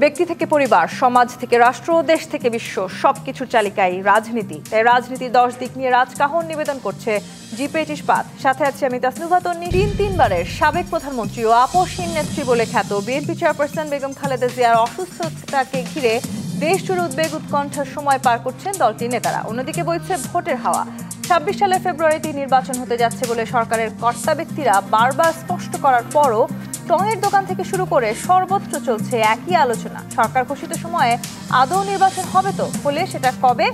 ব্যক্তি থেকে পরিবার, সমাজ থেকে রাষ্ট্র, দেশ থেকে বিশ্ব সবকিছুর চালিকায় রাজনীতি। তাই রাজনীতির 10 দিক নিয়ে রাজকাহন নিবেদন করছে জি-8 ইস্পাত। সাথে আছে আমি তাসনুভা তন্নি। তিনবারের সাবেক প্রধানমন্ত্রী ও আপসহীন নেত্রী বলে খ্যাত বিএনপি চেয়ারপারসন বেগম খালেদা জিয়ার অসুস্থতাকে ঘিরে দেশ জুড়ে উদ্বেগ উৎকণ্ঠার সময় পার করছেন দলটির নেতারা। অন্যদিকে বইছে ভোটের হাওয়া। 26 সালের ফেব্রুয়ারিতে নির্বাচন হতে যাচ্ছে বলে সরকারের কর্তা ব্যক্তিরা বারবার স্পষ্ট করার পরও টঙের দোকান থেকে শুরু করে সর্বত্র চলছে একই আলোচনা। সরকার ঘোষিত সময়ে আদৌ নির্বাচন হবে তো, হলে সেটা কবে?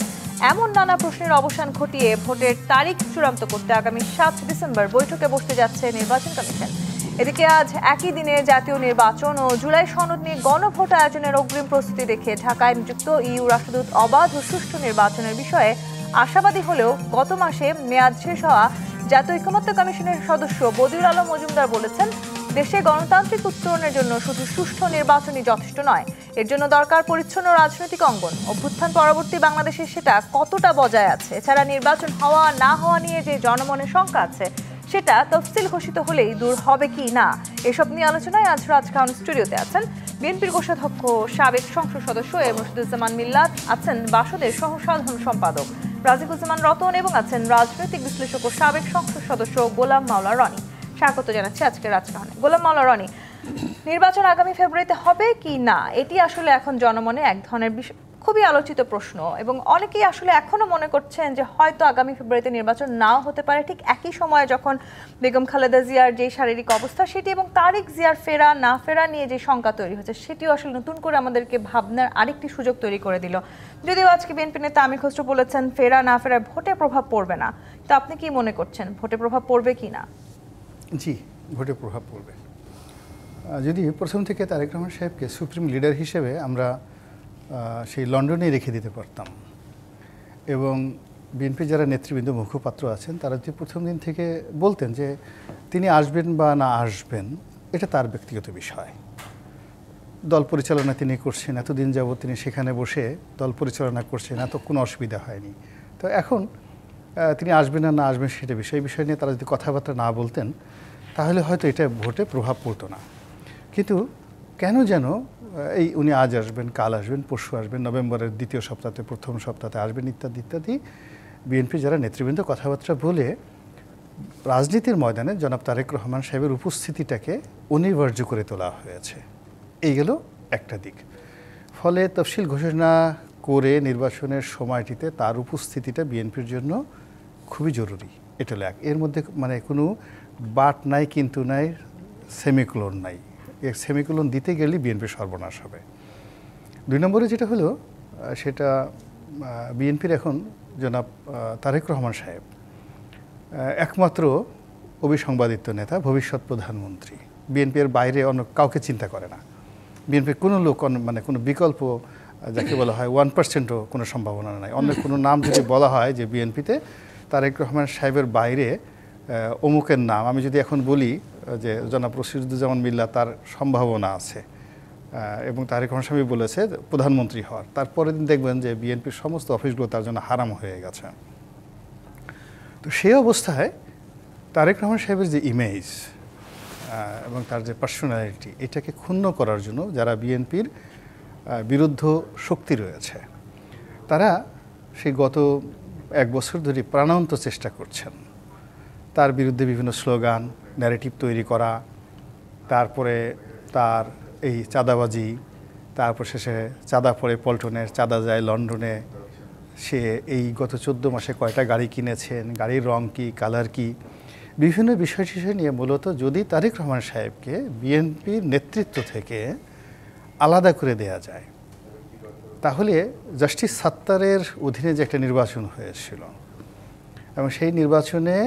এমন নানা প্রশ্নের অবসান ঘটিয়ে ভোটের তারিখ চূড়ান্ত করতে আগামী 7 ডিসেম্বর বৈঠকে বসতে যাচ্ছে নির্বাচন কমিশন। এদিকে আজ একই দিনে জাতীয় নির্বাচন ও জুলাই সনদ নিয়ে গণভোট আয়োজনের অগ্রিম প্রস্তুতি দেখে ঢাকায় নিযুক্ত ইইউ রাষ্ট্রদূত অবাধ ও সুষ্ঠু নির্বাচনের বিষয়ে আশাবাদী হলেও গত মাসে মেয়াদ শেষ হওয়া জাতীয় ঐকমত্য কমিশনের সদস্য বদিউল আলম মজুমদার বলেছেন, দেশে গণতান্ত্রিক উত্তরণের জন্য শুধু সুষ্ঠু নির্বাচনই যথেষ্ট নয়, এর জন্য দরকার পরিচ্ছন্ন রাজনৈতিক অঙ্গন। অভ্যুত্থান পরবর্তী বাংলাদেশে সেটা কতটা বজায় আছে? এছাড়া নির্বাচন হওয়া না হওয়া নিয়ে যে জনমনে শঙ্কা আছে, সেটা তফসিল ঘোষিত হলেই দূর হবে কি না, এসব নিয়ে আলোচনায় আজ রাজকাহন স্টুডিওতে আছেন বিএনপির কোষাধ্যক্ষ সাবেক সংসদ সদস্য মুর্শিদুজ্জামান মিল্লাত, আছেন বাসদের সহ সাধারণ সম্পাদক রাজিকুজ্জামান রতন এবং আছেন রাজনৈতিক বিশ্লেষক ও সাবেক সংসদ সদস্য গোলাম মাওলা রনি। স্বাগত জানাচ্ছি আজকে রাজকাহনে। গোলাম মাওলা রনি, নির্বাচন আগামী ফেব্রুয়ারিতে হবে কি না, এটি আসলে এখন জনমনে এক ধরনের খুবই আলোচিত প্রশ্ন এবং অনেকেই আসলে এখনো মনে করছেন যে হয়তো আগামী ফেব্রুয়ারিতে নির্বাচন নাও হতে পারে। ঠিক একই সময়ে যখন বেগম খালেদা জিয়ার যে শারীরিক অবস্থা সেটি এবং তারেক জিয়ার ফেরা না ফেরা নিয়ে যে শঙ্কা তৈরি হচ্ছে, সেটিও আসলে নতুন করে আমাদেরকে ভাবনার আরেকটি সুযোগ তৈরি করে দিল। যদিও আজকে বিএনপি নেতা আমির খসরু বলেছেন ফেরা না ফেরার ভোটে প্রভাব পড়বে না, তো আপনি কি মনে করছেন ভোটে প্রভাব পড়বে কি না? জি, ভোটে প্রভাব পড়বে। যদি প্রথম থেকে তারেক রহমান সাহেবকে সুপ্রিম লিডার হিসেবে আমরা সেই লন্ডনে রেখে দিতে পারতাম এবং বিএনপি যারা নেতৃবৃন্দ মুখপাত্র আছেন তারা যদি প্রথম দিন থেকে বলতেন যে তিনি আসবেন বা না আসবেন এটা তার ব্যক্তিগত বিষয়, দল পরিচালনা তিনি করছেন, এতদিন যাবৎ তিনি সেখানে বসে দল পরিচালনা করছেন, এত কোনো অসুবিধা হয়নি। তো এখন তিনি আসবেন না আসবেন সেটা বিষয় নিয়ে তারা যদি কথাবার্তা না বলতেন তাহলে হয়তো এটা ভোটে প্রভাব পড়তো না। কিন্তু কেন যেন এই উনি আজ আসবেন, কাল আসবেন, পরশু আসবেন, নভেম্বরের দ্বিতীয় সপ্তাহে প্রথম সপ্তাহে আসবেন ইত্যাদি ইত্যাদি বিএনপি যারা নেতৃবৃন্দ কথাবার্তা বলে রাজনীতির ময়দানে জনাব তারেক রহমান সাহেবের উপস্থিতিটাকে অনিবার্য করে তোলা হয়েছে। এই গেল একটা দিক। ফলে তফসিল ঘোষণা করে নির্বাচনের সময়টিতে তার উপস্থিতিটা বিএনপির জন্য খুবই জরুরি। এটা হলো এক। এর মধ্যে মানে কোনো বাট নাই, কিন্তু নাই, সেমিকোলন নাই। এর সেমিকোলন দিতে গেলে বিএনপির সর্বনাশ হবে। 2 নম্বরে যেটা হলো সেটা বিএনপির এখন জনাব তারেক রহমান সাহেব একমাত্র অবিসংবাদিত নেতা, ভবিষ্যৎ প্রধানমন্ত্রী। বিএনপির বাইরে অন্য কাউকে চিন্তা করে না। বিএনপির কোনো লোক মানে কোনো বিকল্প যাকে বলা হয় 1%ও কোনো সম্ভাবনা নাই। অন্য কোনো নাম যদি বলা হয় যে বিএনপিতে তারেক রহমান সাহেবের বাইরে অমুকের নাম, আমি যদি এখন বলি যে জনাব মুর্শিদুজ্জামান মিল্লাত তার সম্ভাবনা আছে এবং তারেক রহমান সাহেব বলেছে প্রধানমন্ত্রী হওয়ার, তারপরের দিন দেখবেন যে বিএনপির সমস্ত অফিসগুলো তার জন্য হারাম হয়ে গেছে। তো সেই অবস্থায় তারেক রহমান সাহেবের যে ইমেজ এবং তার যে পার্সোনালিটি, এটাকে ক্ষুণ্ণ করার জন্য যারা বিএনপির বিরুদ্ধ শক্তি রয়েছে তারা সেই গত 1 বছর ধরে প্রাণান্ত চেষ্টা করছেন তার বিরুদ্ধে বিভিন্ন স্লোগান, ন্যারেটিভ তৈরি করা, তারপরে তার এই চাঁদাবাজি, তারপর শেষে চাঁদা পড়ে পল্টনের, চাঁদা যায় লন্ডনে, সে এই গত 14 মাসে কয়টা গাড়ি কিনেছেন, গাড়ির রং কী, কালার কী, বিভিন্ন বিষয় নিয়ে মূলত যদি তারেক রহমান সাহেবকে বিএনপির নেতৃত্ব থেকে আলাদা করে দেয়া যায় তাহলে জাস্টিস সাত্তারের অধীনে যে একটা নির্বাচন হয়েছিল এবং সেই নির্বাচনে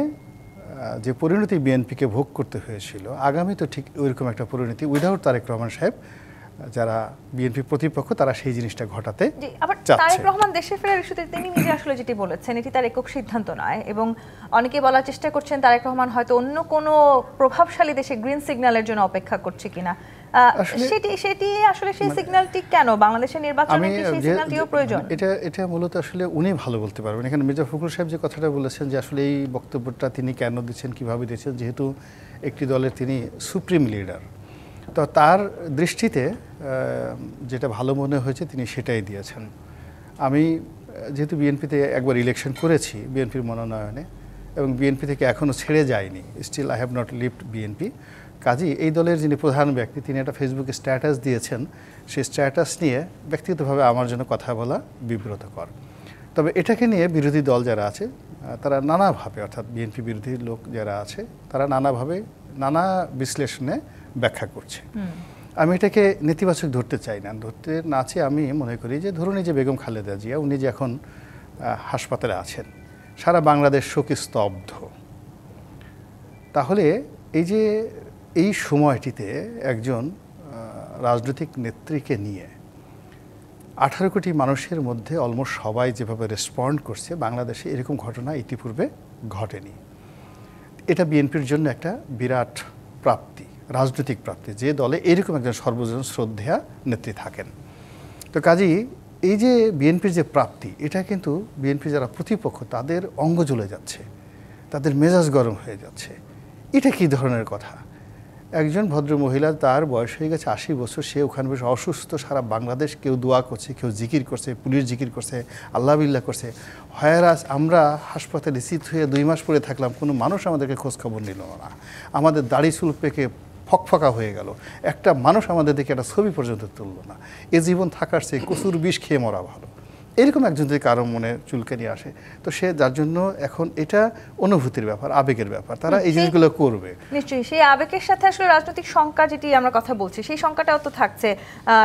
যে পরিণতি বিএনপিকে ভোগ করতে হয়েছিল, আগামী তো ঠিক ওইরকম একটা পরিণতি উইদাউট তারেক রহমান সাহেব যারা বিএনপি প্রতিপক্ষ তারা সেই জিনিসটা ঘটাতে চাচ্ছে। তারেক রহমান দেশে ফেরার ইস্যুতে তিনি নিজে আসলে যেটি বলেছেন এটি তার একক সিদ্ধান্ত নয় এবং অনেকে বলার চেষ্টা করছেন তারেক রহমান হয়তো অন্য কোনো প্রভাবশালী দেশে গ্রিন সিগন্যালের জন্য অপেক্ষা করছে কিনা। সেটি আসলে সেই সিগন্যালটি কেন বাংলাদেশের নির্বাচনে সেই সিগন্যালটিও প্রয়োজন? এটা মূলত আসলে উনি ভালো বলতে পারবেন। এখানে মির্জা ফখরুল সাহেব যে কথাটা বলেছেন যে আসলে এই বক্তব্যটা তিনি কেন দিচ্ছেন, কিভাবে দিচ্ছেন, যেহেতু একটি দলের তিনি সুপ্রিম লিডার, তো তার দৃষ্টিতে যেটা ভালো মনে হয়েছে তিনি সেটাই দিয়েছেন। আমি যেহেতু বিএনপিতে একবার ইলেকশন করেছি বিএনপির মনোনয়নে এবং বিএনপি থেকে এখনও ছেড়ে যায়নি, still I have not leaved BNP, Kazi এই দলের যিনি প্রধান ব্যক্তি তিনি একটা ফেসবুকে স্ট্যাটাস দিয়েছেন, সেই স্ট্যাটাস নিয়ে ব্যক্তিগতভাবে আমার জন্য কথা বলা বিব্রতকর। তবে এটাকে নিয়ে বিরোধী দল যারা আছে তারা নানাভাবে, অর্থাৎ বিএনপি বিরোধী লোক যারা আছে তারা নানাভাবে নানা বিশ্লেষণে ব্যাখ্যা করছে। আমি এটাকে নেতিবাচক ধরতে চাই না, ধরতে না চেয়ে আমি মনে করি যে ধরুন এই যে বেগম খালেদা জিয়া উনি যে এখন হাসপাতালে আছেন, সারা বাংলাদেশ শোকে স্তব্ধ, তাহলে এই যে এই সময়টিতে একজন রাজনৈতিক নেত্রীকে নিয়ে 18 কোটি মানুষের মধ্যে অলমোস্ট সবাই যেভাবে রেসপন্ড করছে, বাংলাদেশে এরকম ঘটনা ইতিপূর্বে ঘটেনি। এটা বিএনপির জন্য একটা বিরাট প্রাপ্তি, রাজনৈতিক প্রাপ্তি, যে দলে এরকম একজন সর্বজন শ্রদ্ধেয়া নেত্রী থাকেন। তো কাজেই এই যে বিএনপির যে প্রাপ্তি, এটা কিন্তু বিএনপি যারা প্রতিপক্ষ তাদের অঙ্গ জ্বলে যাচ্ছে, তাদের মেজাজ গরম হয়ে যাচ্ছে। এটা কী ধরনের কথা? একজন ভদ্র মহিলা, তার বয়স হয়ে গেছে 80 বছর, সে ওখানে বেশ অসুস্থ, সারা বাংলাদেশ কেউ দোয়া করছে, কেউ জিকির করছে, পুলিশ জিকির করছে, আল্লাহ বিল্লাহ করছে। হয়ারাজ আমরা হাসপাতালে রিসিভ হয়ে 2 মাস পরে থাকলাম, কোনো মানুষ আমাদেরকে খোঁজখবর নিল না, আমাদের দাড়ি চুল পেকে ফকফকা হয়ে গেল, একটা মানুষ আমাদের দিকে একটা ছবি পর্যন্ত তুলল না। এ জীবন থাকার চেয়ে কচুর বিষ খেয়ে মরা ভালো, এরকম একজন যদি কারো মনে চুলকানি আসে, তো সে যার জন্য এখন এটা অনুভূতির ব্যাপার, আবেগের ব্যাপার, তারা এই জিনিসগুলো করবে। নিশ্চয়ই সেই আবেগের সাথে আসলে রাজনৈতিক শঙ্কা যেটি আমরা কথা বলছি, সেই শঙ্কাটাও তো থাকছে।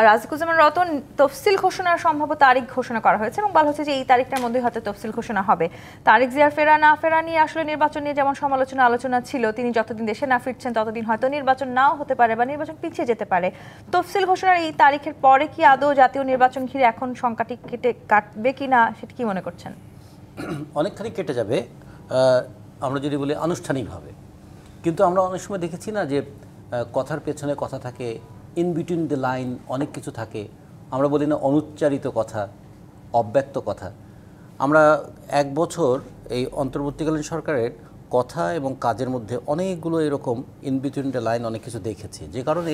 রাজিকুজ্জামান রতন, তফসিল ঘোষণার সম্ভাব্য তারিখ ঘোষণা করা হয়েছে এবং বলা হচ্ছে যে এই তারিখটার মধ্যেই হয়তো তফসিল ঘোষণা হবে। তারেক জিয়ার ফেরা না ফেরা নিয়ে আসলে নির্বাচন নিয়ে যেমন আলোচনা ছিল, তিনি যতদিন দেশে না ফিরছেন ততদিন হয়তো নির্বাচন নাও হতে পারে বা নির্বাচন পিছিয়ে যেতে পারে। তফসিল ঘোষণার এই তারিখের পরে কি আদৌ জাতীয় নির্বাচন ঘিরে এখন শঙ্কাটি কাটবে কি না, সেটা কি মনে করছেন? অনেকখানি কেটে যাবে আমরা যদি বলি আনুষ্ঠানিকভাবে, কিন্তু আমরা অনেক সময় দেখেছি না যে কথার পেছনে কথা থাকে, ইন বিটুইন দ্য লাইন অনেক কিছু থাকে। আমরা বলি না অনুচ্চারিত কথা, অব্যক্ত কথা। আমরা 1 বছর এই অন্তর্বর্তীকালীন সরকারের কথা এবং কাজের মধ্যে অনেকগুলো এরকম ইন বিটুইন দ্য লাইন অনেক কিছু দেখেছি, যে কারণে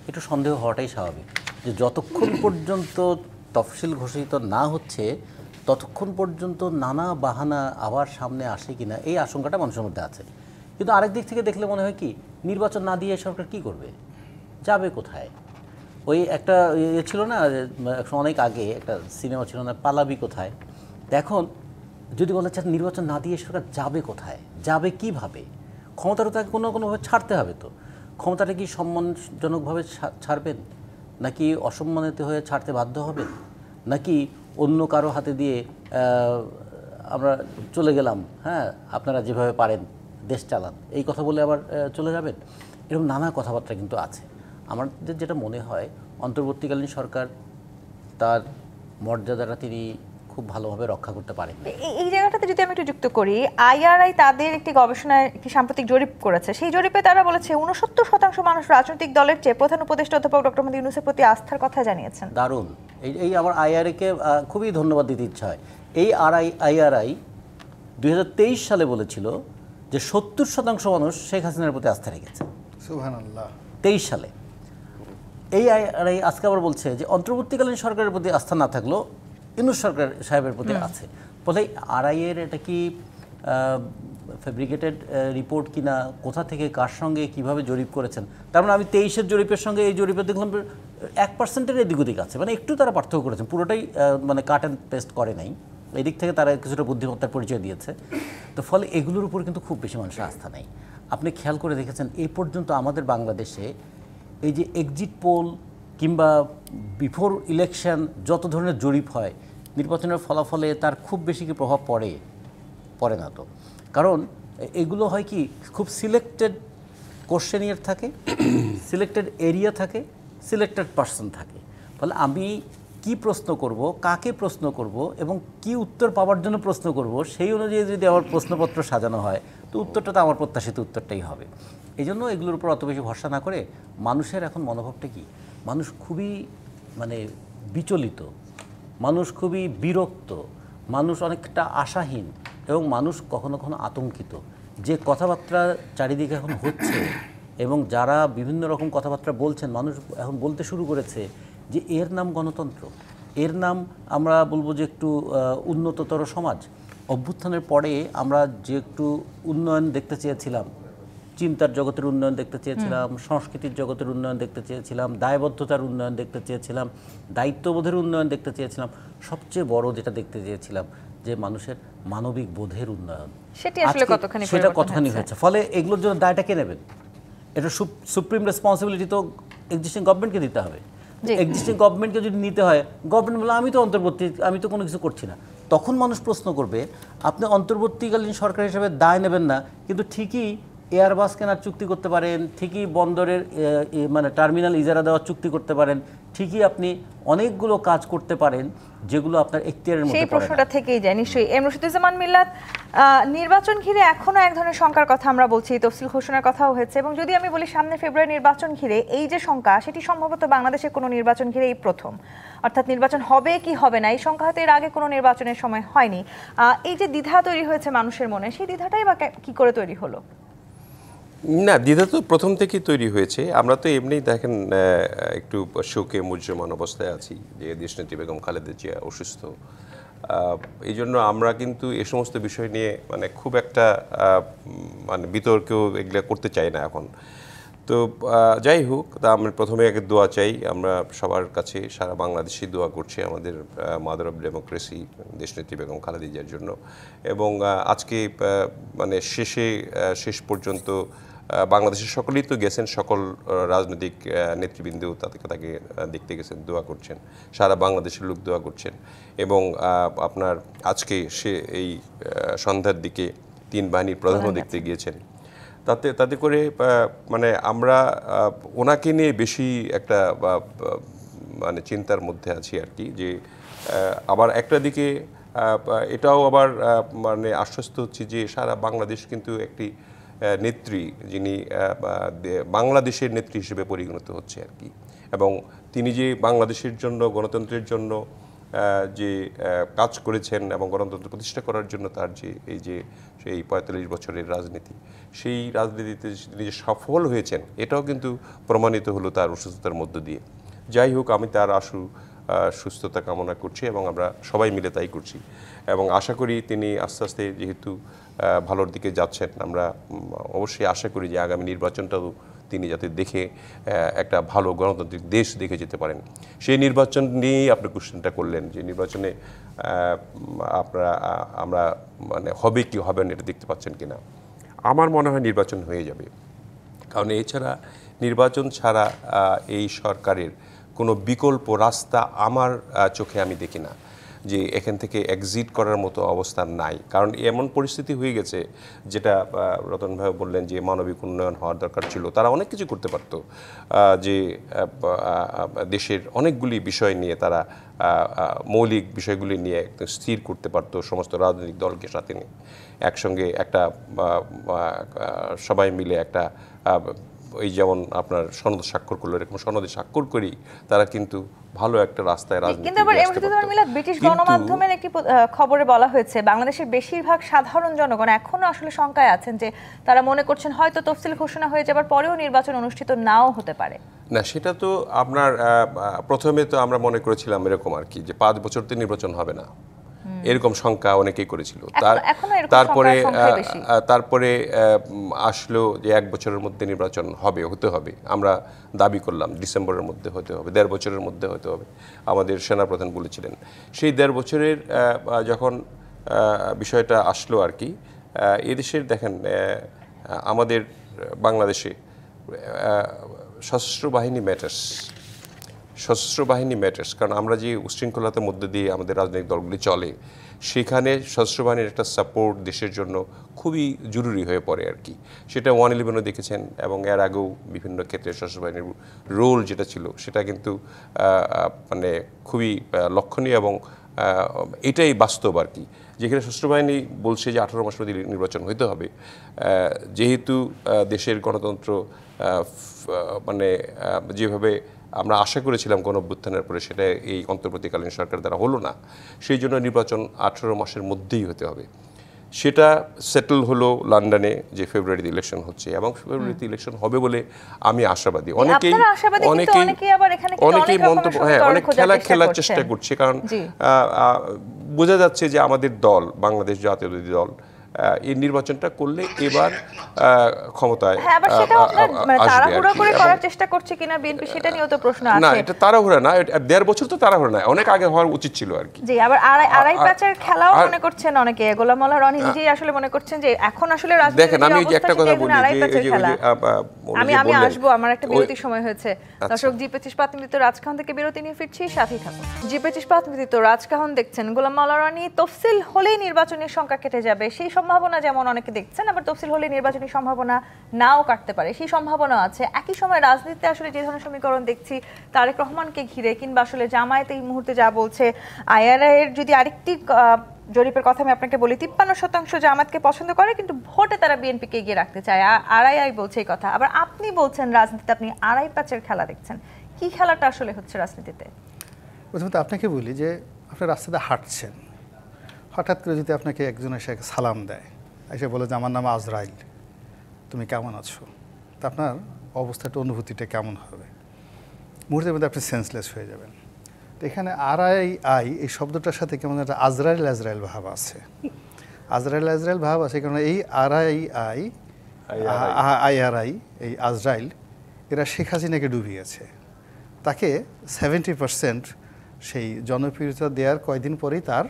একটু সন্দেহ হওয়াটাই স্বাভাবিক যে যতক্ষণ পর্যন্ত তফসিল ঘোষিত না হচ্ছে ততক্ষণ পর্যন্ত নানা বাহানা আবার সামনে আসে কিনা এই আশঙ্কাটা মানুষের মধ্যে আছে। কিন্তু আরেক দিক থেকে দেখলে মনে হয় কি, নির্বাচন না দিয়ে সরকার কি করবে, যাবে কোথায়? ওই একটা ছিল না অনেক আগে একটা সিনেমা ছিল না, পালাবি কোথায়? এখন যদি বলা যায় নির্বাচন না দিয়ে সরকার যাবে কোথায়, যাবে কিভাবে? ক্ষমতাটা তাকে কোনোভাবে ছাড়তে হবে। তো ক্ষমতাটা কি সম্মানজনকভাবে ছাড়বেন, নাকি অসম্মানিত হয়ে ছাড়তে বাধ্য হবেন, নাকি অন্য কারো হাতে দিয়ে আমরা চলে গেলাম, হ্যাঁ আপনারা যেভাবে পারেন দেশ চালান, এই কথা বলে আবার চলে যাবেন? এরকম নানা কথাবার্তা কিন্তু আছে। আমাদের যেটা মনে হয় অন্তর্বর্তীকালীন সরকার তার মর্যাদাটা তিনি খুব ভালোভাবে রক্ষা করতে পারেন। এই জায়গাটাতে যদি আমি একটু যুক্ত করি, আইআরআই তাদের একটি গবেষণায় একটি সাম্প্রতিক জরিপ করেছে। সেই জরিপে তারা বলেছে 69% মানুষ রাজনৈতিক দলের চেয়ে প্রধান উপদেষ্টা অধ্যাপক ডক্টর মোহাম্মদ ইউনূসের প্রতি আস্থার কথা জানিয়েছেন। দারুণ। এই আমার আইআরআইকে খুবই ধন্যবাদ দিতে ইচ্ছা হয়। এই আইআরআই 2023 সালে বলেছিল যে 70% মানুষ শেখ হাসিনার প্রতি আস্থা রেখেছে। সুবহানাল্লাহ। 23 সালে। এই আইআরআই আজকে আবার বলছে যে অন্তর্বর্তীকালীন সরকারের প্রতি আস্থা না থাকলেও ইউনূস সরকার সাহেবের প্রতি আছে। ফলে আরআইয়ের এটা কি ফেব্রিকেটেড রিপোর্ট কিনা, কোথা থেকে কার সঙ্গে কিভাবে জরিপ করেছেন? তার মানে আমি 23-এর জরিপের সঙ্গে এই জরিপে দেখলাম 1% এদিক ওদিক আছে, মানে একটু তারা পার্থক্য করেছেন, পুরোটাই মানে কাট অ্যান্ড পেস্ট করে নাই। এই দিক থেকে তারা কিছুটা বুদ্ধিমত্তার পরিচয় দিয়েছে। তো ফলে এগুলোর উপর কিন্তু খুব বেশি মানুষের আস্থা নেই। আপনি খেয়াল করে দেখেছেন এই পর্যন্ত আমাদের বাংলাদেশে এই যে এক্সিট পোল কিংবা বিফোর ইলেকশন যত ধরনের জরিপ হয়, নির্বাচনের ফলাফলে তার খুব বেশি কি প্রভাব পড়ে না। তো কারণ এগুলো হয় কি, খুব সিলেক্টেড কোশ্চেনিয়ার থাকে, সিলেক্টেড এরিয়া থাকে, সিলেক্টেড পার্সন থাকে। ফলে আমি কি প্রশ্ন করব, কাকে প্রশ্ন করব এবং কি উত্তর পাওয়ার জন্য প্রশ্ন করব, সেই অনুযায়ী যদি আমার প্রশ্নপত্র সাজানো হয় তো উত্তরটা তো আমার প্রত্যাশিত উত্তরটাই হবে। এই জন্য এগুলোর উপর অত বেশি ভরসা না করে মানুষের এখন মনোভাবটা কি, মানুষ খুবই মানে বিচলিত, মানুষ খুবই বিরক্ত, মানুষ অনেকটা আশাহীন এবং মানুষ কখনো কখনো আতঙ্কিত। যে কথাবার্তা চারিদিকে এখন হচ্ছে এবং যারা বিভিন্ন রকম কথাবার্তা বলছেন, মানুষ এখন বলতে শুরু করেছে যে এর নাম গণতন্ত্র, এর নাম আমরা বলবো যে একটু উন্নততর সমাজ। অভ্যুত্থানের পরে আমরা যে একটু উন্নয়ন দেখতে চেয়েছিলাম, চিন্তার জগতের উন্নয়ন দেখতে চেয়েছিলাম, সংস্কৃতির জগতের উন্নয়ন দেখতে চেয়েছিলাম, দায়বদ্ধতার উন্নয়ন দেখতে চেয়েছিলাম, দায়িত্ববোধের উন্নয়ন দেখতে চেয়েছিলাম, সবচেয়ে বড় যেটা দেখতে চেয়েছিলাম যে মানুষের মানবিক বোধের উন্নয়ন, সেটা আসলে কতখানি হয়েছে। ফলে এগুলোর জন্য দায়টা কে নেবেন? এটা সুপ্রিম রেসপন্সিবিলিটি তো এক্সিস্টিং গভর্নমেন্টকে দিতে হবে। এক্সিস্টিং গভর্নমেন্টকে যদি নিতে হয়, গভর্নমেন্ট বলে আমি তো অন্তর্বর্তী, আমি তো কোনো কিছু করছি না, তখন মানুষ প্রশ্ন করবে আপনি অন্তর্বর্তীকালীন সরকার হিসেবে দায় নেবেন না, কিন্তু ঠিকই এয়ারবাস কেনার চুক্তি করতে পারেন, ঠিকই বন্দরের মানে টার্মিনাল ইজারা দেওয়ার চুক্তি করতে পারেন, ঠিকই আপনি অনেকগুলো কাজ করতে পারেন যেগুলো আপনার এখতিয়ারের মধ্যে সেই প্রশ্নটা থেকেই যায় নিশ্চয়ই। এম রশিদুজ্জামান মিল্লাত, নির্বাচন ঘিরে এখনো এক ধরনের শঙ্কার কথা আমরা বলছি, তফসিল ঘোষণার কথাও হয়েছে, এবং যদি আমি বলি সামনে ফেব্রুয়ারি নির্বাচন ঘিরে এই যে শঙ্কা, সেটি সম্ভবত বাংলাদেশের কোনো নির্বাচন ঘিরে এই প্রথম। অর্থাৎ নির্বাচন হবে কি হবে না, এই শঙ্কা হয়তো এর আগে কোনো নির্বাচনের সময় হয়নি। এই যে দ্বিধা তৈরি হয়েছে মানুষের মনে, সেই দ্বিধাটাই বা কি করে তৈরি হলো? না, দ্বিধা তো প্রথম থেকেই তৈরি হয়েছে। আমরা তো এমনি দেখেন একটু শোকে মুহ্যমান অবস্থায় আছি যে দেশনেত্রী বেগম খালেদা জিয়া অসুস্থ। এই জন্য আমরা কিন্তু এই সমস্ত বিষয় নিয়ে মানে খুব একটা মানে বিতর্কেও এগুলো করতে চাই না এখন। তো যাই হোক, তা আমরা প্রথমে আগে দোয়া চাই, আমরা সবার কাছে সারা বাংলাদেশি দোয়া করছি আমাদের মাদার অফ ডেমোক্রেসি দেশনেত্রী বেগম খালেদা জিয়ার জন্য। এবং আজকে মানে শেষ পর্যন্ত বাংলাদেশের সকলেই তো গেছেন, সকল রাজনৈতিক নেতৃবৃন্দ তাকে দেখতে গেছেন, দোয়া করছেন, সারা বাংলাদেশের লোক দোয়া করছেন। এবং আপনার আজকে এই সন্ধ্যার দিকে 3 বাহিনীর প্রধানও দেখতে গিয়েছেন। তাতে করে মানে আমরা ওনাকে নিয়ে বেশি একটা মানে চিন্তার মধ্যে আছি আর কি, যে আবার একটা দিকে এটাও আবার মানে আশ্বস্ত হচ্ছি যে সারা বাংলাদেশ কিন্তু একটি নেত্রী, যিনি বাংলাদেশের নেত্রী হিসেবে পরিগণিত হচ্ছে আর কি। এবং তিনি যে বাংলাদেশের জন্য, গণতন্ত্রের জন্য যে কাজ করেছেন এবং গণতন্ত্র প্রতিষ্ঠা করার জন্য তার যে সেই 45 বছরের রাজনীতি, সেই রাজনীতিতে তিনি যে সফল হয়েছেন এটাও কিন্তু প্রমাণিত হলো তার অসুস্থতার মধ্য দিয়ে। যাই হোক, আমি তার সুস্থতা কামনা করছি এবং আমরা সবাই মিলে তাই করছি। এবং আশা করি তিনি আস্তে আস্তে যেহেতু ভালোর দিকে যাচ্ছেন, আমরা অবশ্যই আশা করি যে আগামী নির্বাচনটাও তিনি যাতে দেখে একটা ভালো গণতান্ত্রিক দেশ দেখে যেতে পারেন। সেই নির্বাচন নিয়েই আপনি কোশ্চেনটা করলেন যে নির্বাচনে আমরা মানে হবে কি হবে না এটা দেখতে পাচ্ছেন কিনা। আমার মনে হয় নির্বাচন হয়ে যাবে, কারণ এছাড়া নির্বাচন ছাড়া এই সরকারের কোনো বিকল্প রাস্তা আমার চোখে আমি দেখি না, যে এখান থেকে এক্সিট করার মতো অবস্থা নাই। কারণ এমন পরিস্থিতি হয়ে গেছে, যেটা রতন ভাই বললেন যে মানবিক উন্নয়ন হওয়ার দরকার ছিল, তারা অনেক কিছু করতে পারত, যে দেশের অনেকগুলি বিষয় নিয়ে তারা মৌলিক বিষয়গুলি নিয়ে একদম স্থির করতে পারত, সমস্ত রাজনৈতিক দলকে সাথে নিয়ে একসঙ্গে একটা সবাই মিলে একটা ওই যেমন আপনার সনদ স্বাক্ষর করলো, এরকম সনদে স্বাক্ষর করি তারা কিন্তু ভালো একটা রাস্তায় রাজনীতি। কিন্তু আবার ব্রিটিশ গণমাধ্যমের একটি খবরে বলা হয়েছে বাংলাদেশের বেশিরভাগ সাধারণ জনগণ এখনো আসলে শঙ্কায় আছেন, যে তারা মনে করছেন হয়তো তফসিল ঘোষণা হয়ে যাবার পরেও নির্বাচন অনুষ্ঠিত নাও হতে পারে। না, সেটা তো আপনার প্রথমে তো আমরা মনে করেছিলাম এরকম আর কি, যে 5 বছরতে নির্বাচন হবে না, এরকম শঙ্কা অনেকেই করেছিল। তারপরে আসলো যে 1 বছরের মধ্যে নির্বাচন হতে হবে। আমরা দাবি করলাম ডিসেম্বরের মধ্যে হতে হবে, 1.5 বছরের মধ্যে হতে হবে, আমাদের সেনাপ্রধান বলেছিলেন। সেই 1.5 বছরের যখন বিষয়টা আসলো আর কি, এদেশের দেখেন আমাদের বাংলাদেশে সশস্ত্র বাহিনী ম্যাটার্স, কারণ আমরা যে উশৃঙ্খলতার মধ্যে দিয়ে আমাদের রাজনৈতিক দলগুলি চলে, সেখানে সশস্ত্র বাহিনীর একটা সাপোর্ট দেশের জন্য খুবই জরুরি হয়ে পড়ে আর কি। সেটা 111-ও দেখেছেন, এবং এর আগেও বিভিন্ন ক্ষেত্রে সশস্ত্র বাহিনীর রোল যেটা ছিল সেটা কিন্তু মানে খুবই লক্ষণীয়, এবং এটাই বাস্তব আর কি। যেখানে সশস্ত্র বাহিনী বলছে যে 18 মাস মধ্যে নির্বাচন হতে হবে, যেহেতু দেশের গণতন্ত্র মানে যেভাবে আমরা আশা করেছিলাম গণঅভ্যুত্থানের পরে, সেটা এই অন্তর্বর্তীকালীন সরকার দ্বারা হলো না, সেই জন্য নির্বাচন 18 মাসের মধ্যেই হতে হবে। সেটা সেটেল হলো লন্ডনে যে ফেব্রুয়ারিতে ইলেকশন হচ্ছে, এবং ফেব্রুয়ারিতে ইলেকশন হবে বলে আমি আশাবাদী। আপনারা আশাবাদী, কিন্তু অনেকেই আবার এখানে কিন্তু অনেকেই অনেক মন্তব্য, রকমের হ্যাঁ, সমীকরণ অনেক খোঁজার খেলার চেষ্টা চেষ্টা করছে, কারণ জি। বোঝা যাচ্ছে যে আমাদের দল, বাংলাদেশ জাতীয়তাবাদী দল, এই নির্বাচনটা করলে এবার ক্ষমতায় হ্যাঁ, আবার সেটাও আপনার মানে আসবে আর তাড়াহুড়ো কি। করে এবং- করার চেষ্টা করছে কিনা বিএনপি, সেটা নিয়েও তো প্রশ্ন না, আছে। এটা তাড়াহুড়া না, 1.5 বছর তো তাড়াহুড়া না, অনেক আগে হওয়ার উচিত ছিল আর কি। জি, আবার আড়াই প্যাচের খেলাও মনে করছেন অনেকে। গোলাম মোল্লা রনি নিজেই আসলে মনে করছেন যে এখন আসলে রাজনীতির দেখেন, আমি যে একটা অবস্থা, কথা সেটা বলি, আড়াই যে প্যাচের খেলা। আমি আসবো, আমার একটা বিরতির সময় হয়েছে। দর্শক, জি25 ইস্পাত নিবেদিত রাজকাহন থেকে বিরতি নিয়ে ফিরছি, সাথেই থাকুন। জি25 ইস্পাত নিবেদিত রাজকাহন দেখছেন। গোলাম মোল্লা রনি, তফসিল হলেই নির্বাচনের সংখ্যা কেটে যাবে সেই সম্ভাবনা যেমন অনেকে দেখছেন, আবার তফসিল হলে নির্বাচনী সম্ভাবনা নাও কাটতে পারে সেই সম্ভাবনা আছে। একই সময় রাজনীতিতে আসলে যে ধরনের সমীকরণ দেখছি তারেক রহমানকে ঘিরে, কিংবা আসলে জামায়াত এই মুহূর্তে যা বলছে, আইআরআই এর যদি আরেকটি জরিপের কথা আমি আপনাকে বলি, 53% জামায়াতকে পছন্দ করে, কিন্তু ভোটে তারা বিএনপিকে এগিয়ে রাখতে চায়। আরআইআই বলছে এই কথা। আবার আপনি বলছেন রাজনীতিতে আপনি আড়াই প্যাচের খেলা দেখছেন। কি খেলাটা আসলে হচ্ছে রাজনীতিতে? প্রথমত আপনাকে বলি যে আপনি রাস্তাতে হাঁটছেন, হঠাৎ করে যদি আপনাকে একজন এসে সালাম দেয়, এসে বলে যে আমার নাম আজরাইল, তুমি কেমন আছো, তা আপনার অবস্থাটা, অনুভূতিটা কেমন হবে? মুহূর্তের মধ্যে আপনি সেন্সলেস হয়ে যাবেন। তো এখানে আরআইআই এই শব্দটার সাথে কেমন একটা আজরাইল ভাব আছে। আজরাইল ভাব আছে, কারণ এই আইআরআই, এই আজরাইল, এরা শেখ হাসিনাকে ডুবিয়েছে। তাকে 70% সেই জনপ্রিয়তা দেওয়ার কয়দিন পরেই তার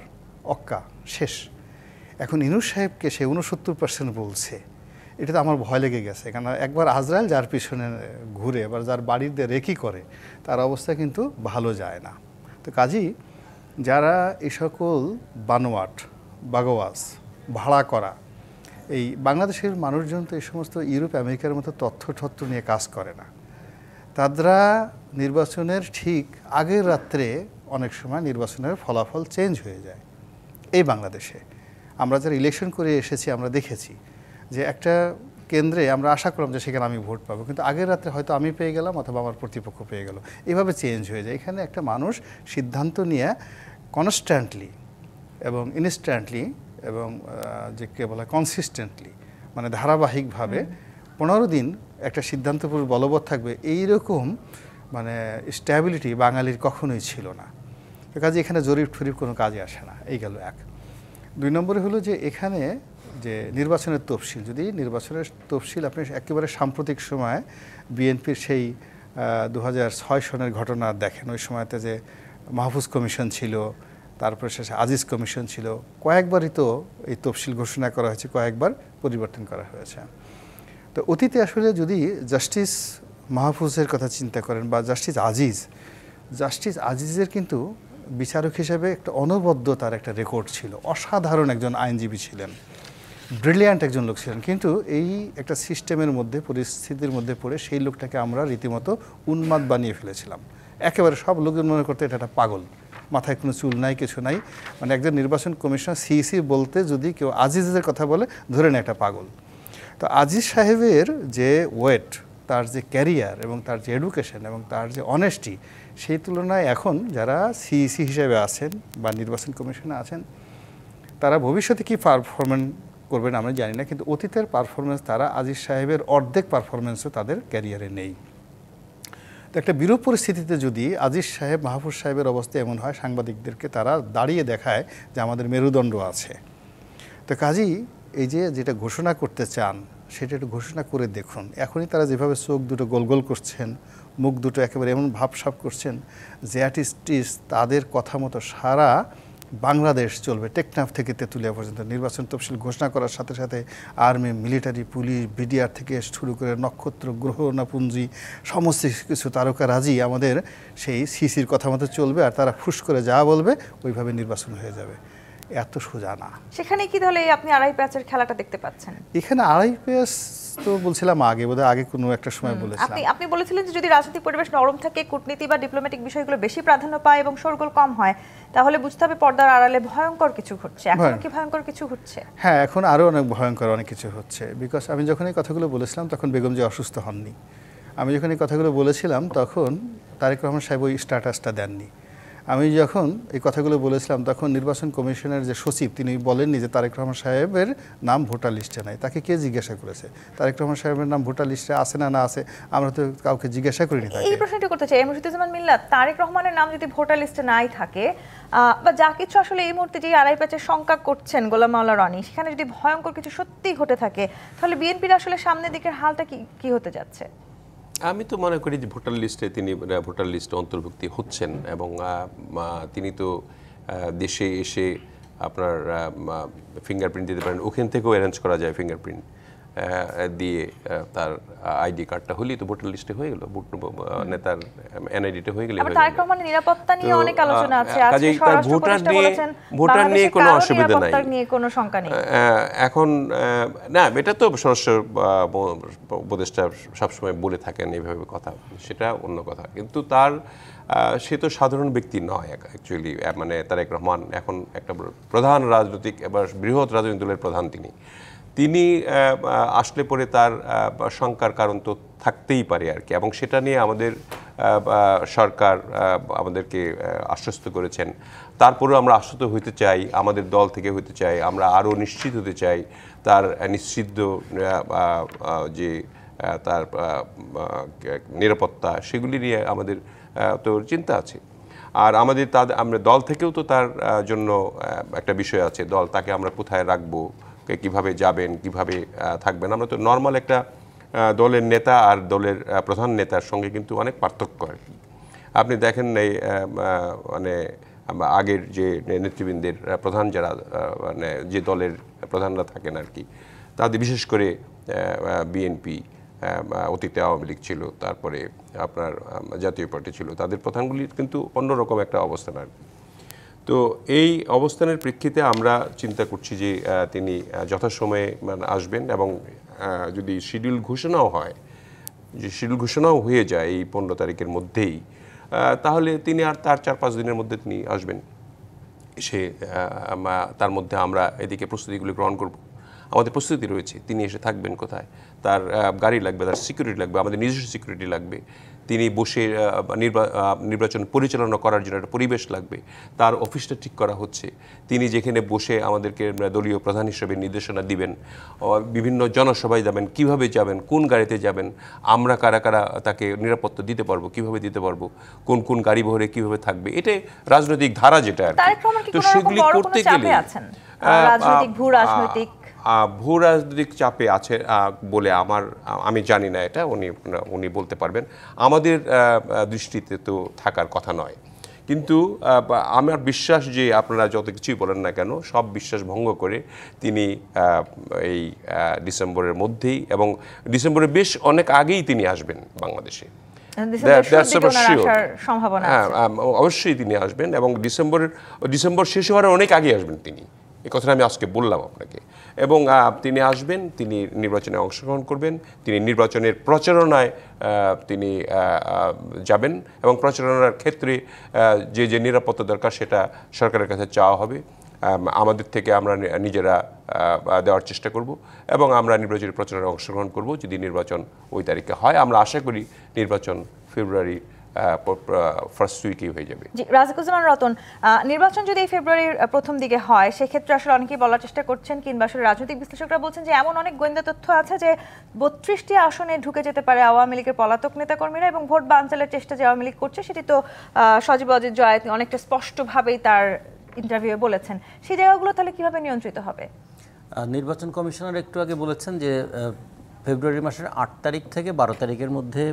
অক্কা শেষ। এখন ইনুস সাহেবকে সে 69% বলছে। এটা তো আমার ভয় লেগে গেছে, কারণ একবার আজরাইল যার পিছনে ঘুরে, এবার যার বাড়িতে রেকি করে, তার অবস্থা কিন্তু ভালো যায় না। তো কাজেই যারা এই সকল বানোয়াট, বাগোয়াজ, ভাড়া করা, এই বাংলাদেশের মানুষজন তো এই সমস্ত ইউরোপ আমেরিকার মতো তথ্য নিয়ে কাজ করে না। তারা নির্বাচনের ঠিক আগের রাত্রে অনেক সময় নির্বাচনের ফলাফল চেঞ্জ হয়ে যায়। এই বাংলাদেশে আমরা যারা ইলেকশন করে এসেছি, আমরা দেখেছি যে একটা কেন্দ্রে আমরা আশা করলাম যে সেখানে আমি ভোট পাবো, কিন্তু আগের রাত্রে হয়তো আমি পেয়ে গেলাম অথবা আমার প্রতিপক্ষ পেয়ে গেল, এভাবে চেঞ্জ হয়ে যায়। এখানে একটা মানুষ সিদ্ধান্ত নিয়ে কনস্ট্যান্টলি এবং ইনস্ট্যান্টলি এবং যে কে বলা কনসিস্টেন্টলি, মানে ধারাবাহিকভাবে 15 দিন একটা সিদ্ধান্ত পুরো বলবৎ থাকবে, এইরকম মানে স্ট্যাবিলিটি বাঙালির কখনোই ছিল না। কাজে এখানে জরিপ কোনো কাজে আসে না। এই গেল এক। 2 নম্বরে হলো যে এখানে যে নির্বাচনের তফসিল, যদি নির্বাচনের তফসিল আপনি একেবারে সাম্প্রতিক সময় বিএনপির সেই 2006 সনের ঘটনা দেখেন, ওই সময়তে যে মাহফুজ কমিশন ছিল, তারপরে শেষে আজিজ কমিশন ছিল, কয়েকবারই তো এই তফসিল ঘোষণা করা হয়েছে, কয়েকবার পরিবর্তন করা হয়েছে। তো অতীতে আসলে যদি জাস্টিস মাহফুজের কথা চিন্তা করেন বা জাস্টিস আজিজের কিন্তু বিচারক হিসেবে একটা অনবদ্য তার একটা রেকর্ড ছিল, অসাধারণ একজন আইনজীবী ছিলেন, ব্রিলিয়ান্ট একজন লোক ছিলেন। কিন্তু এই একটা সিস্টেমের মধ্যে, পরিস্থিতির মধ্যে পড়ে সেই লোকটাকে আমরা রীতিমতো উন্মাদ বানিয়ে ফেলেছিলাম। একেবারে সব লোকজন মনে করতে এটা একটা পাগল, মাথায় কোনো চুল নাই, কিছু নাই। মানে একজন নির্বাচন কমিশনার সিইসি বলতে যদি কেউ আজিজের কথা বলে, ধরে নেয় একটা পাগল। তো আজিজ সাহেবের যে ওয়েট, তার যে ক্যারিয়ার এবং তার যে এডুকেশন এবং তার যে অনেস্টি, সেই তুলনায় এখন যারা সিইসি হিসেবে আছেন বা নির্বাচন কমিশনে আছেন, তারা ভবিষ্যতে কী পারফরমেন্স করবেন আমরা জানি না, কিন্তু অতীতের পারফরমেন্স তারা আজিজ সাহেবের অর্ধেক পারফরমেন্সও তাদের ক্যারিয়ারে নেই। তো একটা বিরূপ পরিস্থিতিতে যদি আজিজ সাহেব, মাহফুজ সাহেবের অবস্থা এমন হয়, সাংবাদিকদেরকে তারা দাঁড়িয়ে দেখায় যে আমাদের মেরুদণ্ড আছে। তো কাজেই এই যে যেটা ঘোষণা করতে চান, সেটা একটু ঘোষণা করে দেখুন। এখনই তারা যেভাবে চোখ দুটো গোল করছেন, মুখ দুটো একেবারে এমন ভাবসাব করছেন যে অ্যাটিস্টিস তাদের কথা মতো সারা বাংলাদেশ চলবে, টেকনাফ থেকে তেঁতুলিয়া পর্যন্ত। নির্বাচন তফসিল ঘোষণা করার সাথে সাথে আর্মি, মিলিটারি, পুলিশ, বিডিআর থেকে শুরু করে নক্ষত্র, গ্রহ, নাপুঞ্জি, সমস্ত কিছু তারকারাজি আমাদের সেই সিসির কথা মতো চলবে, আর তারা ফুস করে যা বলবে ওইভাবে নির্বাচন হয়ে যাবে। এত সোজা না। সেখানে কি তাহলে আপনি আড়াই প্যাচের খেলাটা দেখতে পাচ্ছেন? এখানে আড়াই প্যাচ তো বলছিলাম আগে, বোধহয় আগে কোনো একটা সময় বলেছিলাম। আপনি বলেছিলেন যে যদি রাজনৈতিক পরিবেশ নরম থাকে, কূটনীতি বা ডিপ্লোম্যাটিক বিষয়গুলো বেশি প্রাধান্য পায় এবং শোরগোল কম হয়, তাহলে বুঝতে হবে পর্দার আড়ালে ভয়ঙ্কর কিছু ঘটছে। এখন কি ভয়ঙ্কর কিছু ঘটছে? হ্যাঁ, এখন আরও অনেক ভয়ঙ্কর অনেক কিছু হচ্ছে। বিকজ আমি যখন এই কথাগুলো বলেছিলাম তখন বেগম জি অসুস্থ হননি। আমি যখন এই কথাগুলো বলেছিলাম তখন তারেক রহমান সাহেব ওই স্ট্যাটাসটা দেননি। আমি যখন এই কথাগুলো বলেছিলাম তখন নির্বাচন কমিশনের যে সচিব তিনি বলেননি যে তারেক রহমান সাহেবের নাম ভোটার লিস্টে নাই। তাকে কে জিজ্ঞাসা করেছে তারেক রহমান সাহেবের নাম ভোটার লিস্টে আছে না আছে? আমরা তো কাউকে জিজ্ঞাসা করিনি। এই প্রশ্নটি করতে চাই মুশতাকুজ্জামান মিল্লাত, তারেক রহমানের নাম যদি ভোটার লিস্টে নাই থাকে বা যা কিছু আসলে এই মুহূর্তে যে আড়াই প্যাচের শঙ্কা করছেন গোলাম মাওলা রনি, সেখানে যদি ভয়ঙ্কর কিছু সত্যিই ঘটে থাকে তাহলে বিএনপির আসলে সামনের দিকের হালটা কি হতে যাচ্ছে? আমি তো মনে করি যে ভোটার লিস্টে তিনি ভোটার লিস্টে অন্তর্ভুক্তি হচ্ছেন এবং তিনি তো দেশে এসে আপনার ফিঙ্গারপ্রিন্ট দিতে পারেন, ওখান থেকেও অ্যারেঞ্জ করা যায় ফিঙ্গারপ্রিন্ট দিয়ে তার আইডি কার্ডটা হলেই তো ভোটার লিস্টে হয়ে গেল, মানে তার এনআইডিটা হয়ে গেলে। তারেক রহমানের নিরাপত্তা নিয়ে অনেক আলোচনা আছে, আজকে তার ভোটার নিয়ে কোনো অসুবিধা নাই, নিয়ে কোনো শঙ্কা নেই এখন। না, এটা তো স্বরাষ্ট্র উপদেষ্টা সবসময় বলে থাকেন এইভাবে কথা, সেটা অন্য কথা। কিন্তু তার সে তো সাধারণ ব্যক্তি নয় অ্যাকচুয়ালি, মানে তারেক রহমান এখন একটা প্রধান রাজনৈতিক এবার বৃহৎ রাজনৈতিক দলের প্রধান। তিনি আসলে পরে তার শঙ্কার কারণ তো থাকতেই পারে আর কি, এবং সেটা নিয়ে আমাদের সরকার আমাদেরকে আশ্বস্ত করেছেন। তারপরেও আমরা আশ্বস্ত হইতে চাই, আমাদের দল থেকে হইতে চাই, আমরা আরও নিশ্চিত হতে চাই তার নিশ্চিত যে তার নিরাপত্তা, সেগুলি নিয়ে আমাদের তো চিন্তা আছে। আর আমাদের আমরা দল থেকেও তো তার জন্য একটা বিষয় আছে, দল তাকে আমরা কোথায় রাখবো, কিভাবে যাবেন, কিভাবে থাকবেন। আমরা তো নর্মাল একটা দলের নেতা আর দলের প্রধান নেতার সঙ্গে কিন্তু অনেক পার্থক্য আর কি। আপনি দেখেন এই মানে আগের যে নেতৃবৃন্দের প্রধান যারা মানে যে দলের প্রধানরা থাকেন আর কি, তাদের বিশেষ করে বিএনপি, অতীতে আওয়ামী লীগ ছিল, তারপরে আপনার জাতীয় পার্টি ছিল, তাদের প্রধানগুলির কিন্তু অন্যরকম একটা অবস্থান আর কি। তো এই অবস্থানের প্রেক্ষিতে আমরা চিন্তা করছি যে তিনি যথাসময়ে আসবেন, এবং যদি শিডিউল ঘোষণাও হয়, যে শিডিউল ঘোষণাও হয়ে যায় এই 15 তারিখের মধ্যেই, তাহলে তিনি আর তার 4-5 দিনের মধ্যে তিনি আসবেন। এসে তার মধ্যে আমরা এদিকে প্রস্তুতিগুলি গ্রহণ করব, আমাদের প্রস্তুতি রয়েছে। তিনি এসে থাকবেন কোথায়, তার গাড়ি লাগবে, তার সিকিউরিটি লাগবে, আমাদের নিজস্ব সিকিউরিটি লাগবে, তিনি বসে নির্বাচন পরিচালনা করার জন্য একটা পরিবেশ লাগবে, তার অফিসটা ঠিক করা হচ্ছে। তিনি যেখানে বসে আমাদেরকে দলীয় প্রধান হিসেবে নির্দেশনা দিবেন, বিভিন্ন জনসভায় যাবেন, কিভাবে যাবেন, কোন গাড়িতে যাবেন, আমরা কারা কারা তাকে নিরাপত্তা দিতে পারবো, কিভাবে দিতে পারবো, কোন কোন গাড়ি বহরে কিভাবে থাকবে, এটাই রাজনৈতিক ধারা যেটা আর কি। তো সেগুলি করতে গেলে ভূ রাজনৈতিক চাপে আছে বলে আমি জানি না, এটা উনি বলতে পারবেন। আমাদের দৃষ্টিতে তো থাকার কথা নয়, কিন্তু আমার বিশ্বাস যে আপনারা যত কিছুই বলেন না কেন, সব বিশ্বাস ভঙ্গ করে তিনি এই ডিসেম্বরের মধ্যেই, এবং ডিসেম্বরের বেশ অনেক আগেই তিনি আসবেন বাংলাদেশে। অবশ্যই তিনি আসবেন, এবং ডিসেম্বর শেষ হওয়ার অনেক আগে আসবেন তিনি, এই কথাটা আমি আজকে বললাম আপনাকে। এবং তিনি আসবেন, তিনি নির্বাচনে অংশগ্রহণ করবেন, তিনি নির্বাচনের প্রচারণায় তিনি যাবেন, এবং প্রচারণার ক্ষেত্রে যে নিরাপত্তা দরকার সেটা সরকারের কাছে চাওয়া হবে। আমাদের থেকে আমরা নিজেরা দেওয়ার চেষ্টা করব, এবং আমরা নির্বাচনী প্রচারণায় অংশগ্রহণ করব যদি নির্বাচন ওই তারিখে হয়। আমরা আশা করি নির্বাচন ফেব্রুয়ারি ফার্স্ট উইকেই হয়ে যাবে। জি, রাজিকুজ্জামান রতন, নির্বাচন যদি এই ফেব্রুয়ারির প্রথম দিকে হয়, সেক্ষেত্রে আসলে অনেকেই বলার চেষ্টা করছেন, কিংবা আসলে রাজনৈতিক বিশ্লেষকরা বলছেন যে এমন অনেক গোয়েন্দা তথ্য আছে যে 32টি আসনে ঢুকে যেতে পারে আওয়ামী লীগের পলাতক নেতাকর্মীরা, এবং ভোট বানচালের চেষ্টা যে আওয়ামী লীগ করছে সেটি তো সজীব অজিত জয় অনেকটা স্পষ্টভাবেই তার ইন্টারভিউয়ে বলেছেন। সেই জায়গাগুলো তাহলে কিভাবে নিয়ন্ত্রিত হবে? নির্বাচন কমিশনার একটু আগে বলেছেন যে ফেব্রুয়ারি মাসের 8 তারিখ থেকে 12 তারিখের মধ্যে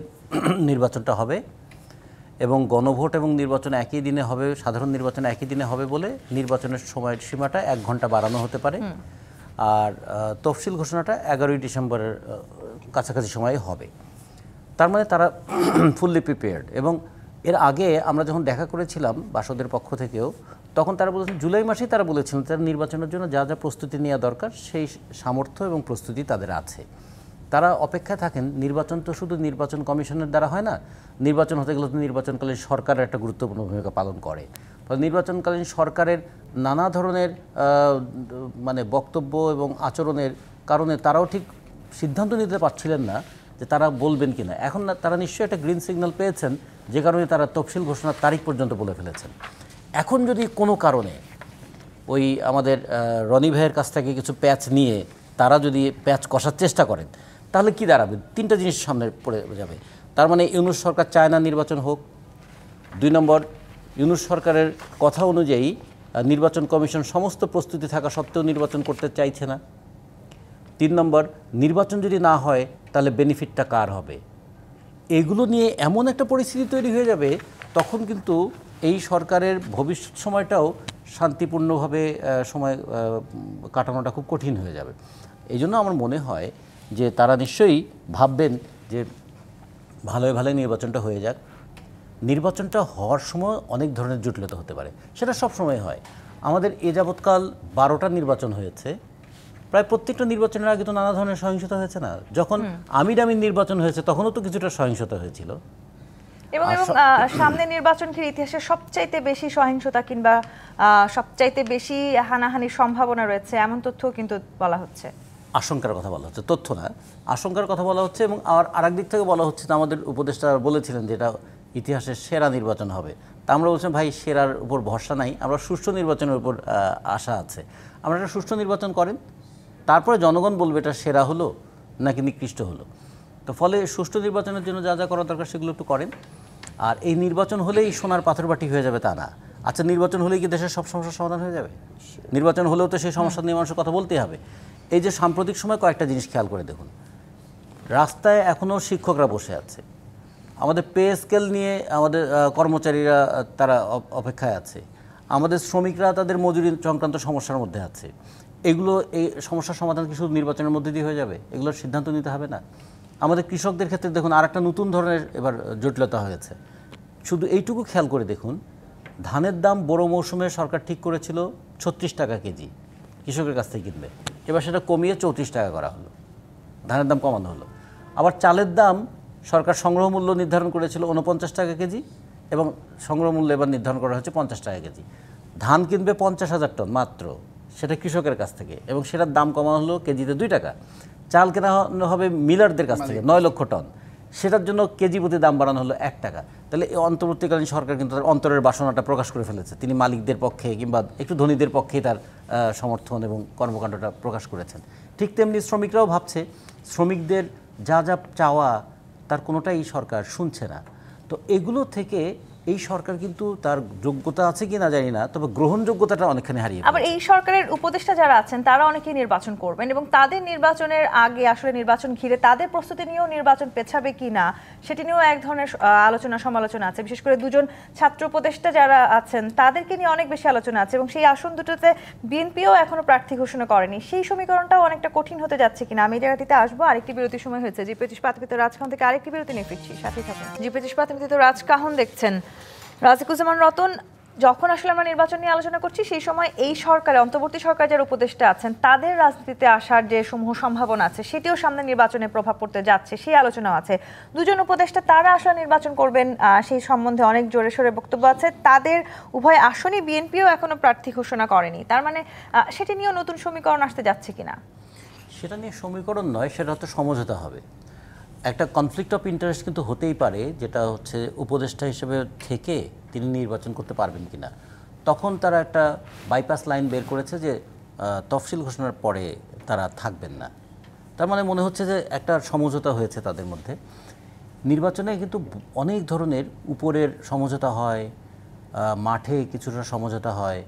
নির্বাচনটা হবে, এবং গণভোট এবং নির্বাচন একই দিনে হবে, সাধারণ নির্বাচন একই দিনে হবে বলে নির্বাচনের সময়ের সীমাটা 1 ঘন্টা বাড়ানো হতে পারে। আর তফসিল ঘোষণাটা 11ই ডিসেম্বরের কাছাকাছি সময়ে হবে। তার মানে তারা ফুললি প্রিপেয়ার্ড। এবং এর আগে আমরা যখন দেখা করেছিলাম বাসদের পক্ষ থেকেও, তখন তারা বলেছেন জুলাই মাসেই তারা বলেছিলেন তারা নির্বাচনের জন্য যা যা প্রস্তুতি নেওয়া দরকার সেই সামর্থ্য এবং প্রস্তুতি তাদের আছে। তারা অপেক্ষায় থাকেন। নির্বাচন তো শুধু নির্বাচন কমিশনের দ্বারা হয় না, নির্বাচন হতে গেলে তো নির্বাচনকালীন সরকারের একটা গুরুত্বপূর্ণ ভূমিকা পালন করে। ফলে নির্বাচনকালীন সরকারের নানা ধরনের মানে বক্তব্য এবং আচরণের কারণে তারাও ঠিক সিদ্ধান্ত নিতে পারছিলেন না যে তারা বলবেন কিনা। এখন তারা নিশ্চয়ই একটা গ্রিন সিগন্যাল পেয়েছেন, যে কারণে তারা তফসিল ঘোষণার তারিখ পর্যন্ত বলে ফেলেছেন। এখন যদি কোনো কারণে ওই আমাদের রনি ভাইয়ের কাছ থেকে কিছু প্যাচ নিয়ে তারা যদি প্যাচ কষার চেষ্টা করেন, তাহলে কি দাঁড়াবে? তিনটা জিনিস সামনে পড়ে যাবে। তার মানে ইউনূস সরকার চায় না নির্বাচন হোক। 2 নম্বর, ইউনূস সরকারের কথা অনুযায়ী নির্বাচন কমিশন সমস্ত প্রস্তুতি থাকা সত্ত্বেও নির্বাচন করতে চাইছে না। 3 নম্বর, নির্বাচন যদি না হয় তাহলে বেনিফিটটা কার হবে? এগুলো নিয়ে এমন একটা পরিস্থিতি তৈরি হয়ে যাবে, তখন কিন্তু এই সরকারের ভবিষ্যৎ সময়টাও শান্তিপূর্ণভাবে সময় কাটানোটা খুব কঠিন হয়ে যাবে। এই জন্য আমার মনে হয় যে তারা নিশ্চয়ই ভাববেন যে ভালোই ভালোই নির্বাচনটা হয়ে যাক। নির্বাচনটা হওয়ার সময় অনেক ধরনের জটিলতা হতে পারে, সেটা সব সময় হয়। আমাদের এ যাবৎকাল 12টা নির্বাচন হয়েছে, প্রায় প্রত্যেকটা নির্বাচনের আগে তো নানা ধরনের সহিংসতা হয়েছে না? যখন আমির নির্বাচন হয়েছে তখনও তো কিছুটা সহিংসতা হয়েছিল। এবং সামনে নির্বাচন ঘিরে ইতিহাসে সবচাইতে বেশি সহিংসতা কিংবা সবচাইতে বেশি হানাহানির সম্ভাবনা রয়েছে এমন তথ্য কিন্তু বলা হচ্ছে। আশঙ্কার কথা বলা হচ্ছে, তথ্য না, আশঙ্কার কথা বলা হচ্ছে। এবং আরেক দিক থেকে বলা হচ্ছে, আমাদের উপদেষ্টা বলেছিলেন যে এটা ইতিহাসের সেরা নির্বাচন হবে। তা আমরা বলছিলাম ভাই, সেরার উপর ভরসা নাই, আমরা সুষ্ঠু নির্বাচনের উপর আশা আছে। আমরা একটা সুষ্ঠু নির্বাচন করেন, তারপরে জনগণ বলবে এটা সেরা হলো নাকি নিকৃষ্ট হলো। তো ফলে সুষ্ঠু নির্বাচনের জন্য যা যা করা দরকার সেগুলো একটু করেন। আর এই নির্বাচন হলেই সোনার পাথর বাটি হয়ে যাবে তা না। আচ্ছা, নির্বাচন হলেই কি দেশের সব সমস্যার সমাধান হয়ে যাবে? নির্বাচন হলেও তো সেই সমস্যা নিয়ে মানুষের কথা বলতেই হবে। এই যে সাম্প্রতিক সময় কয়েকটা জিনিস খেয়াল করে দেখুন, রাস্তায় এখনও শিক্ষকরা বসে আছে, আমাদের পে স্কেল নিয়ে আমাদের কর্মচারীরা তারা অপেক্ষায় আছে, আমাদের শ্রমিকরা তাদের মজুরি সংক্রান্ত সমস্যার মধ্যে আছে। এগুলো, এই সমস্যার সমাধান কি শুধু নির্বাচনের মধ্যে দিয়ে হয়ে যাবে? এগুলোর সিদ্ধান্ত নিতে হবে না? আমাদের কৃষকদের ক্ষেত্রে দেখুন আরেকটা নতুন ধরনের এবার জটিলতা হয়েছে। শুধু এইটুকু খেয়াল করে দেখুন, ধানের দাম বড় মৌসুমে সরকার ঠিক করেছিল 36 টাকা কেজি কৃষকের কাছ থেকে কিনবে, এবার সেটা কমিয়ে 34 টাকা করা হলো, ধানের দাম কমানো হলো। আবার চালের দাম সরকার সংগ্রহ মূল্য নির্ধারণ করেছিল 49 টাকা কেজি, এবং সংগ্রহ মূল্য এবার নির্ধারণ করা হচ্ছে 50 টাকা কেজি। ধান কিনবে 50,000 টন মাত্র, সেটা কৃষকের কাছ থেকে, এবং সেটার দাম কমানো হলো কেজিতে 2 টাকা। চাল কেনা হবে মিলারদের কাছ থেকে 9 লক্ষ টন, সেটার জন্য কেজি প্রতি দাম বাড়ানো হলো 1 টাকা। তাহলে এই অন্তর্বর্তীকালীন সরকার কিন্তু তার অন্তরের বাসনাটা প্রকাশ করে ফেলেছে। তিনি মালিকদের পক্ষে কিংবা একটু ধনীদের পক্ষেই তার সমর্থন এবং কর্মকাণ্ডটা প্রকাশ করেছেন। ঠিক তেমনি শ্রমিকরাও ভাবছে, শ্রমিকদের যা যা চাওয়া তার কোনোটাই এই সরকার শুনছে না। তো এগুলো থেকে এই সরকার কিন্তু তার যোগ্যতা আছে কি না জানি না, তবে গ্রহণযোগ্যতাটা অনেকখানি হারিয়ে আবার এই সরকারের উপদেষ্টা যারা আছেন তারা অনেকেই নির্বাচন করবেন, এবং তাদের নির্বাচনের আগে আসলে নির্বাচন ঘিরে তাদের প্রস্তুতি নিয়েও নির্বাচন পেছাবে কি না সেটি নিয়েও এক ধরনের আলোচনা সমালোচনা আছে। বিশেষ করে 2জন ছাত্র উপদেষ্টা যারা আছেন তাদেরকে নিয়ে অনেক বেশি আলোচনা আছে, এবং সেই আসন দুটোতে বিএনপিও এখনো প্রার্থী ঘোষণা করেনি। সেই সমীকরণটাও অনেকটা কঠিন হতে যাচ্ছে কিনা। আমি এই জায়গাটিতে আসবো, আরেকটি বিরতির সময় হয়েছে। জি25 পাতমিত রাজকাহন থেকে আরেকটি বিরতি নিয়ে ফিরছি, সাথেই থাকুন। জি25 পাতমিত রাজকাহন দেখছেন। রাজিকুজ্জামান রতন, যখন আসলে আমরা নির্বাচন নিয়ে আলোচনা করছি সেই সময় এই সরকারে অন্তর্বর্তী সরকার যারা উপদেষ্টা আছেন তাদের রাজনীতিতে আসার যে সমূহ সম্ভাবনা আছে সেটিও সামনে নির্বাচনে প্রভাব পড়তে যাচ্ছে, সেই আলোচনাও আছে। 2জন উপদেষ্টা তারা আসলে নির্বাচন করবেন সেই সম্বন্ধে অনেক জোরে সোরে বক্তব্য আছে। তাদের উভয় আসনই বিএনপিও এখনো প্রার্থী ঘোষণা করেনি, তার মানে সেটি নিয়েও নতুন সমীকরণ আসতে যাচ্ছে কিনা? সেটা নিয়ে সমীকরণ নয়, সেটা হয়তো সমঝোতা হবে। একটা কনফ্লিক্ট অফ ইন্টারেস্ট কিন্তু হতেই পারে, যেটা হচ্ছে উপদেষ্টা হিসেবে থেকে তিনি নির্বাচন করতে পারবেন কিনা। তখন তারা একটা বাইপাস লাইন বের করেছে যে তফসিল ঘোষণার পরে তারা থাকবেন না। তার মানে মনে হচ্ছে যে একটা সমঝোতা হয়েছে তাদের মধ্যে। নির্বাচনে কিন্তু অনেক ধরনের উপরের সমঝোতা হয়, মাঠে কিছুটা সমঝোতা হয়,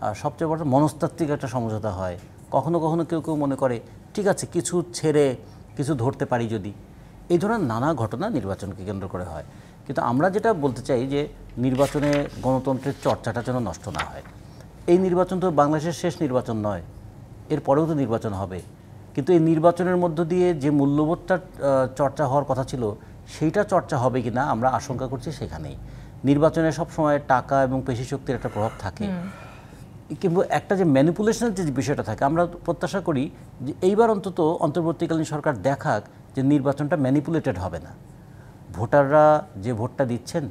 আর সবচেয়ে বড় মনস্তাত্ত্বিক একটা সমঝোতা হয়। কখনো কখনো কেউ কেউ মনে করে ঠিক আছে কিছু ছেড়ে কিছু ধরতে পারি যদি, এই ধরনের নানা ঘটনা নির্বাচনকে কেন্দ্র করে হয়। কিন্তু আমরা যেটা বলতে চাই যে নির্বাচনে গণতন্ত্রের চর্চাটা যেন নষ্ট না হয়। এই নির্বাচন তো বাংলাদেশের শেষ নির্বাচন নয়, এর পরেও তো নির্বাচন হবে, কিন্তু এই নির্বাচনের মধ্য দিয়ে যে মূল্যবোধটা চর্চা হওয়ার কথা ছিল সেইটা চর্চা হবে কি না আমরা আশঙ্কা করছি সেখানেই। নির্বাচনে সবসময় টাকা এবং পেশি শক্তির একটা প্রভাব থাকে, কিন্তু একটা যে ম্যানিপুলেশনের যে বিষয়টা থাকে, আমরা প্রত্যাশা করি যে এইবার অন্তত অন্তর্বর্তীকালীন সরকার দেখাক যে নির্বাচনটা ম্যানিপুলেটেড হবে না। ভোটাররা যে ভোটটা দিচ্ছেন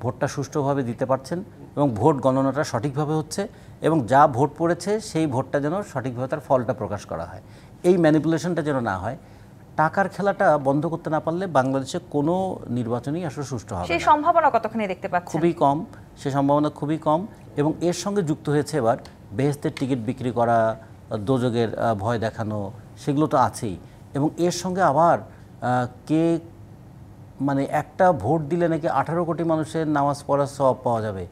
ভোটটা সুষ্ঠুভাবে দিতে পারছেন, এবং ভোট গণনাটা সঠিকভাবে হচ্ছে, এবং যা ভোট পড়েছে সেই ভোটটা যেন সঠিকভাবে তার ফলটা প্রকাশ করা হয়। এই ম্যানিপুলেশনটা যেন না হয়। টাকার খেলাটা বন্ধ করতে না পারলে বাংলাদেশে কোনো নির্বাচনই আসলে সুষ্ঠু হবে না। সেই সম্ভাবনা কতখানি দেখতে পাচ্ছেন? খুবই কম, সেই সম্ভাবনা খুবই কম। এবং এর সঙ্গে যুক্ত হয়েছে এবার বেহেশতের টিকিট বিক্রি করা, দোজকের ভয় দেখানো, সেগুলো তো আছেই। এবং এর সঙ্গে আবার কে মানে একটা ভোট দিলে নাকি 18 কোটি মানুষের নামাজ পড়ার সওয়াব পাওয়া যাবে,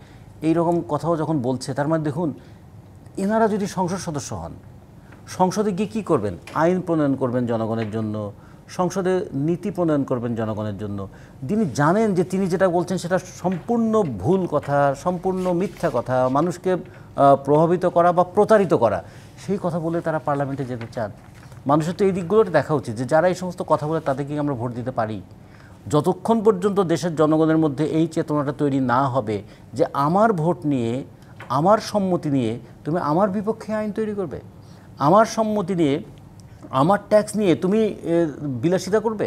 এই রকম কথাও যখন বলছে, তার মানে দেখুন এনারা যদি সংসদ সদস্য হন, সংসদে গিয়ে কী করবেন? আইন প্রণয়ন করবেন জনগণের জন্য, সংসদে নীতি প্রণয়ন করবেন জনগণের জন্য। তিনি জানেন যে তিনি যেটা বলছেন সেটা সম্পূর্ণ ভুল কথা, সম্পূর্ণ মিথ্যা কথা, মানুষকে প্রভাবিত করা বা প্রতারিত করা, সেই কথা বলে তারা পার্লামেন্টে যেতে চান। মানুষের তো এই দিকগুলোটা দেখা উচিত যে যারা এই সমস্ত কথা বলে তাদেরকে আমরা ভোট দিতে পারি। যতক্ষণ পর্যন্ত দেশের জনগণের মধ্যে এই চেতনাটা তৈরি না হবে যে আমার ভোট নিয়ে, আমার সম্মতি নিয়ে তুমি আমার বিপক্ষে আইন তৈরি করবে, আমার সম্মতি নিয়ে, আমার ট্যাক্স নিয়ে তুমি বিলাসিতা করবে,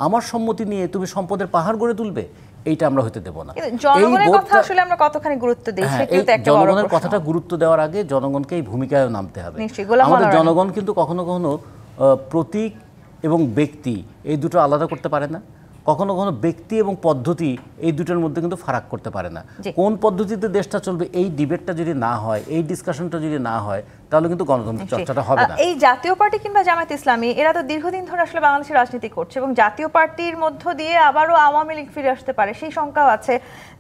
আমার সম্মতি নিয়ে তুমি সম্পদের পাহাড় গড়ে তুলবে, এইটা আমরা হতে দেব না। জনগণের কথা আসলে আমরা কতখানি গুরুত্ব দেই সেটাও তো একটা বড় প্রশ্ন। জনগণের কথাটা গুরুত্ব দেওয়ার আগে জনগণকে এই ভূমিকায় নামতে হবে। আমাদের জনগণ কিন্তু কখনো কখনো প্রতীক এবং ব্যক্তি এই দুটো আলাদা করতে পারে না, কখনো কখনো ব্যক্তি এবং পদ্ধতি এই দুটোর মধ্যে কিন্তু ফারাক করতে পারে না। কোন পদ্ধতিতে দেশটা চলবে এই ডিবেটটা যদি না হয়, এই ডিসকাশনটা যদি না হয়, তাহলে কিন্তু গণতন্ত্র চর্চাটা হবে না। এই জাতীয় পার্টি কিংবা জামায়াত ইসলামী এরা তো দীর্ঘদিন ধরে আসলে বাংলাদেশের রাজনীতি করছে এবং জাতীয় পার্টির মধ্য দিয়ে আবারও আওয়ামী লীগ ফিরে আসতে পারে সেই শঙ্কাও আছে।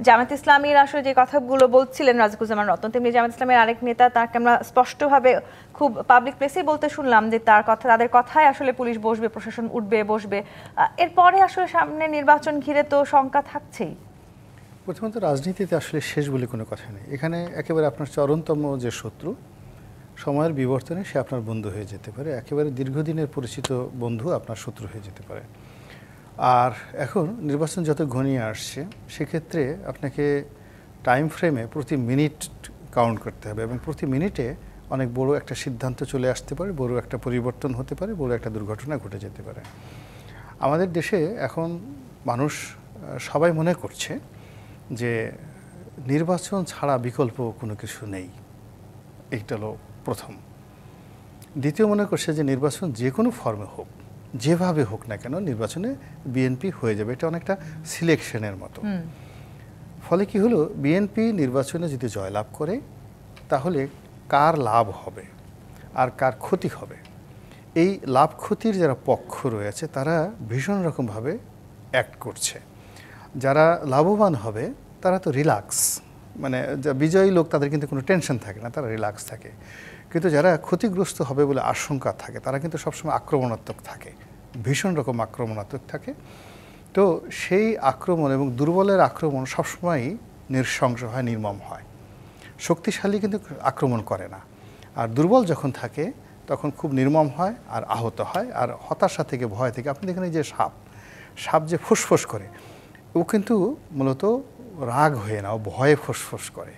জামায়াত ইসলামীর আসলে যে কথাগুলো বলছিলেন রাজিকুজ্জামান রতন, তেমনি জামায়াত ইসলামের আরেক নেতা তাকে আমরা স্পষ্টভাবে খুব পাবলিক প্লেসেই বলতে শুনলাম যে তাদের কথায় আসলে পুলিশ বসবে, প্রশাসন উঠবে বসবে। এরপরে আসলে সামনে নির্বাচন ঘিরে তো শঙ্কা থাকছেই। প্রথমত রাজনীতিতে আসলে শেষ বলে কোনো কথা নেই। এখানে একেবারে আপনার চরমতম যে শত্রু, সময়ের বিবর্তনে সে আপনার বন্ধু হয়ে যেতে পারে, একেবারে দীর্ঘদিনের পরিচিত বন্ধু আপনার শত্রু হয়ে যেতে পারে। আর এখন নির্বাচন যত ঘনিয়ে আসছে সেক্ষেত্রে আপনাকে টাইম ফ্রেমে প্রতি মিনিট কাউন্ট করতে হবে এবং প্রতি মিনিটে অনেক বড় একটা সিদ্ধান্ত চলে আসতে পারে, বড় একটা পরিবর্তন হতে পারে, বড় একটা দুর্ঘটনা ঘটে যেতে পারে। আমাদের দেশে এখন মানুষ সবাই মনে করছে যে নির্বাচন ছাড়া বিকল্প কোনো কিছু নেই, এইটা হলো প্রথম। দ্বিতীয় মনে করছে যে নির্বাচন যে কোনো ফর্মে হোক, যেভাবে হোক না কেন নির্বাচনে বিএনপি হয়ে যাবে, এটা অনেকটা সিলেকশনের মতো। ফলে কি হলো, বিএনপি নির্বাচনে যদি জয়লাভ করে তাহলে কার লাভ হবে আর কার ক্ষতি হবে, এই লাভ ক্ষতির যারা পক্ষ রয়েছে তারা ভীষণ রকমভাবে অ্যাক্ট করছে। যারা লাভবান হবে তারা তো রিল্যাক্স, মানে বিজয়ী লোক তাদের কিন্তু কোনো টেনশন থাকে না, তারা রিল্যাক্স থাকে। কিন্তু যারা ক্ষতিগ্রস্ত হবে বলে আশঙ্কা থাকে তারা কিন্তু সবসময় আক্রমণাত্মক থাকে, ভীষণ রকম আক্রমণাত্মক থাকে। তো সেই আক্রমণ এবং দুর্বলের আক্রমণ সবসময়ই নৃশংস হয়, নির্মম হয়। শক্তিশালী কিন্তু আক্রমণ করে না, আর দুর্বল যখন থাকে তখন খুব নির্মম হয় আর আহত হয়। আর হতাশা থেকে, ভয় থেকে, আপনি দেখেন এই যে সাপ যে ফুসফুস করে, ও কিন্তু মূলত রাগ হয়ে না, ও ভয়ে ফুসফুস করে।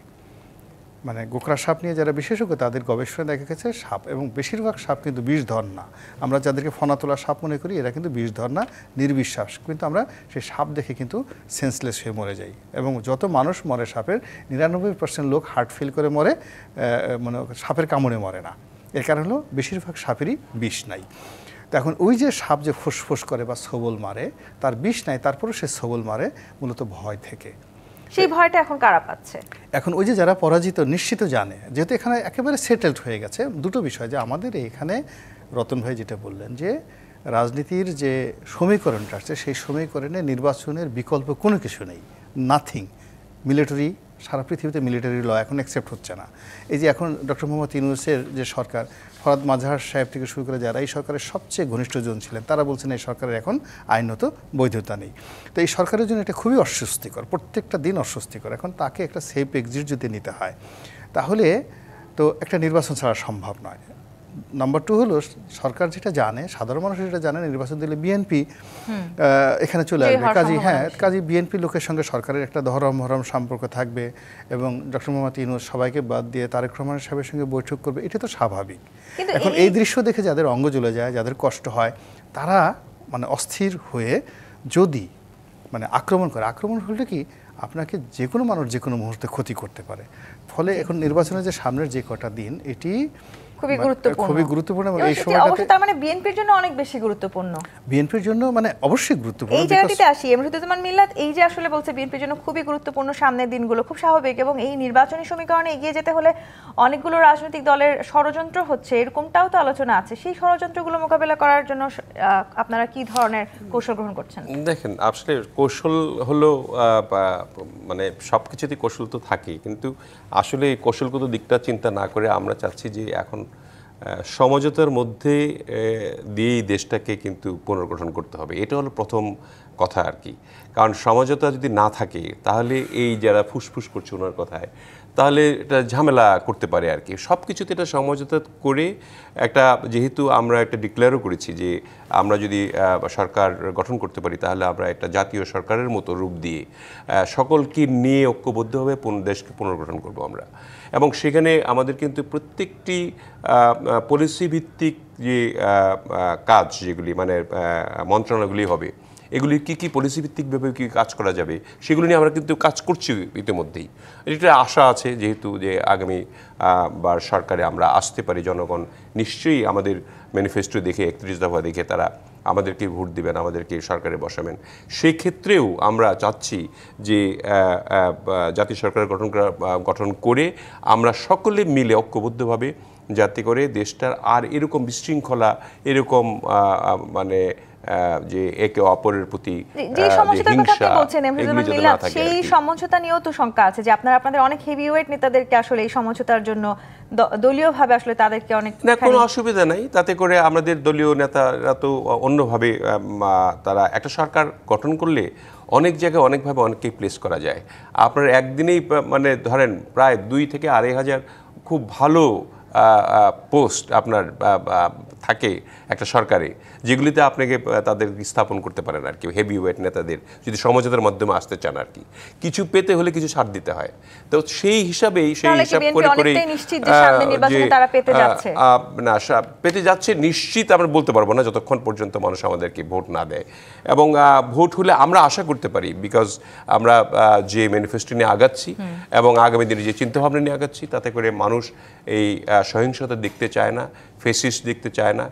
মানে গোকরা সাপ নিয়ে যারা বিশেষজ্ঞ তাদের গবেষণায় দেখা গেছে সাপ, এবং বেশিরভাগ সাপ কিন্তু বিষধর না। আমরা যাদেরকে ফনাতোলা সাপ মনে করি এরা কিন্তু বিষধর না, নির্বিশ্বাস। কিন্তু আমরা সেই সাপ দেখে কিন্তু সেন্সলেস হয়ে মরে যাই। এবং যত মানুষ মরে সাপের 99% লোক হার্ট ফেল করে মরে, মানে সাপের কামড়ে মরে না। এর কারণ হলো বেশিরভাগ সাপেরই বিষ নাই। তো এখন ওই যে সাপ যে ফুসফুস করে বা সবল মারে, তার বিষ নাই, তারপরে সে সবল মারে মূলত ভয় থেকে। সেই ভয়টা এখন কারা পাচ্ছে? এখন ওই যে যারা পরাজিত নিশ্চিত জানে, যেহেতু এখানে একেবারে সেটেলড হয়ে গেছে। দুটো বিষয় যে আমাদের এখানে রতন ভাই যেটা বললেন যে রাজনীতির যে সমীকরণটা আসছে সেই সমীকরণে নির্বাচনের বিকল্প কোনো কিছু নেই, নাথিং। মিলিটারি, সারা পৃথিবীতে মিলিটারি ল এখন অ্যাকসেপ্ট হচ্ছে না। এই যে এখন ডক্টর মোহাম্মদ ইউনূসের যে সরকার, ফরাদ মাজাহার সাহেব থেকে শুরু করে যারা এই সরকারের সবচেয়ে ঘনিষ্ঠজন ছিলেন তারা বলছেন এই সরকারের এখন আইনত বৈধতা নেই। তো এই সরকারের জন্য এটা খুবই অস্বস্তিকর, প্রত্যেকটা দিন অস্বস্তিকর। এখন তাকে একটা সেফ এক্সিট যদি নিতে হয় তাহলে তো একটা নির্বাচন ছাড়া সম্ভব নয়। নাম্বার 2 হলো সরকার যেটা জানে, সাধারণ মানুষ যেটা জানে, নির্বাচন দিলে বিএনপি এখানে চলে আসবে। কাজী বিএনপি লোকের সঙ্গে সরকারের একটা ধরম সম্পর্ক থাকবে এবং ডক্টর মোহাম্মদ ইউনূস সবাইকে বাদ দিয়ে তারেক রহমান সাহেবের সঙ্গে বৈঠক করবে, এটা তো স্বাভাবিক। এখন এই দৃশ্য দেখে যাদের অঙ্গ জ্বলে যায়, যাদের কষ্ট হয়, তারা মানে অস্থির হয়ে যদি মানে আক্রমণ করে, আক্রমণ হলে কি আপনাকে যে কোনো মানুষ যে কোনো মুহূর্তে ক্ষতি করতে পারে। ফলে এখন নির্বাচনের যে সামনের যে কটা দিন এটি খুবই গুরুত্বপূর্ণ। খুবই গুরুত্বপূর্ণ এবং এবং এই সেটি সময়টাতে অবশ্যই তার মানে বিএনপির জন্য অনেক বেশি গুরুত্বপূর্ণ। বিএনপির জন্য মানে অবশ্যই গুরুত্বপূর্ণ। এই জায়গাটিতে আসি, এমরুজ্জামান মিল্লাত এই যে আসলে বলছে বিএনপির জন্য খুবই গুরুত্বপূর্ণ সামনের দিনগুলো, খুব স্বাভাবিক, এবং এই নির্বাচনী সমীকরণে এগিয়ে যেতে হলে অনেকগুলো রাজনৈতিক দলের ষড়যন্ত্র হচ্ছে, এরকমটাও তো আলোচনা আছে। সেই ষড়যন্ত্রগুলো মোকাবেলা করার জন্য আপনারা কি ধরনের কৌশল গ্রহণ করছেন? দেখেন, আসলে কৌশল হলো মানে সব কিছুতেই কৌশল তো থাকেই, কিন্তু আসলে এই কৌশলগত দিকটা চিন্তা না করে আমরা চাচ্ছি যে এখন সমঝোতার মধ্যে দিয়েই দেশটাকে কিন্তু পুনর্গঠন করতে হবে। এটা হলো প্রথম কথা আর কি। কারণ সমঝোতা যদি না থাকে তাহলে এই যারা ফুসফুস করছে ওনার কথায়, তাহলে এটা ঝামেলা করতে পারে আর কি। সব কিছুতে এটা সমঝোতা করে একটা, যেহেতু আমরা একটা ডিক্লেয়ারও করেছি যে আমরা যদি সরকার গঠন করতে পারি তাহলে আমরা একটা জাতীয় সরকারের মতো রূপ দিয়ে সকলকে নিয়ে ঐক্যবদ্ধভাবে দেশকে পুনর্গঠন করব আমরা। এবং সেখানে আমাদের কিন্তু প্রত্যেকটি পলিসি ভিত্তিক যে কাজ, যেগুলি মানে মন্ত্রণালয়গুলি হবে, এগুলি কী কী পলিসি ভিত্তিকভাবে কী কাজ করা যাবে সেগুলো নিয়ে আমরা কিন্তু কাজ করছি ইতিমধ্যেই। এটা আশা আছে যেহেতু যে আগামী বার সরকারে আমরা আসতে পারি, জনগণ নিশ্চয়ই আমাদের ম্যানিফেস্টো দেখে 31 দফা দেখে তারা আমাদেরকে ভোট দিবেন, আমাদেরকে সরকারে বসাবেন। সেই ক্ষেত্রেও আমরা চাচ্ছি যে জাতীয় সরকার গঠন করে আমরা সকলে মিলে ঐক্যবদ্ধভাবে, যাতে করে দেশটার আর এরকম বিশৃঙ্খলা, এরকম মানে যে একে অপরের প্রতি যে সমঝোতার কথা আপনি বলছেন এমরুজ্জামান মিল্লাত, সেই সমঝোতা নিয়েও তো শঙ্কা আছে যে আপনাদের অনেক হেভিওয়েট নেতাদেরকে আসলে এই সমঝোতার জন্য দলীয়ভাবে আসলে তাদেরকে অনেক না, কোনো অসুবিধা নাই। তাতে করে আমাদের দলীয় নেতারা তো অন্যভাবে তারা একটা সরকার গঠন করলে অনেক জায়গায় অনেকভাবে অনেককেই প্লেস করা যায়। আপনার একদিনেই মানে ধরেন প্রায় 2 থেকে 2,500 খুব ভালো পোস্ট আপনার থাকে একটা সরকারে, যেগুলিতে আপনাকে তাদের স্থাপন করতে পারেন আর কি, হেভি ওয়েট নেতাদের যদি সমঝোতার মাধ্যমে আসতে চান আর কি। কিছু পেতে হলে কিছু ছাড় দিতে হয়। তো সেই হিসাবেই হিসাব করে করে না পেতে যাচ্ছে নিশ্চিত আমরা বলতে পারবো না যতক্ষণ পর্যন্ত মানুষ আমাদেরকে ভোট না দেয়। এবং ভোট হলে আমরা আশা করতে পারি, বিকজ আমরা যে ম্যানিফেস্টো নিয়ে আগাচ্ছি এবং আগামী দিনে যে চিন্তাভাবনা নিয়ে আগাচ্ছি, তাতে করে মানুষ এই সহিংসতা দেখতে চায় না, ফেসিস্ট দেখতে চায় না।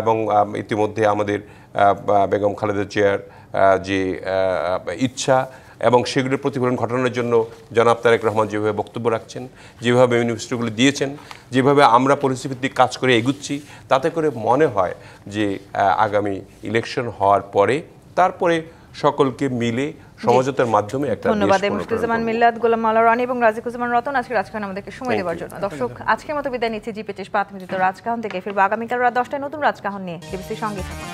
এবং ইতিমধ্যে আমাদের বেগম খালেদা জিয়ার যে ইচ্ছা এবং সেগুলোর প্রতিফলন ঘটানোর জন্য জনাব তারেক রহমান যেভাবে বক্তব্য রাখছেন, যেভাবে ম্যানিফেস্টোগুলো দিয়েছেন, যেভাবে আমরা পলিসিভিত্তিক কাজ করে এগুচ্ছি, তাতে করে মনে হয় যে আগামী ইলেকশন হওয়ার পরে তারপরে সকলকে মিলে সমঝোতার মাধ্যমে একটা ধন্যবাদ এমরুজ্জামান মিল্লাত, গোলাম মাওলা রনি এবং রাজিকুজ্জামান রতন আজকে রাজকাহন আমাদেরকে সময় দেওয়ার জন্য। দর্শক, আজকের মতো বিদায় নিচ্ছি জি25 প্রাথমিক রাজকাহন থেকে। ফিরবো আগামীকাল রাত 10টায় নতুন রাজকাহন নিয়ে। ডিবিসির সঙ্গে থাকুন।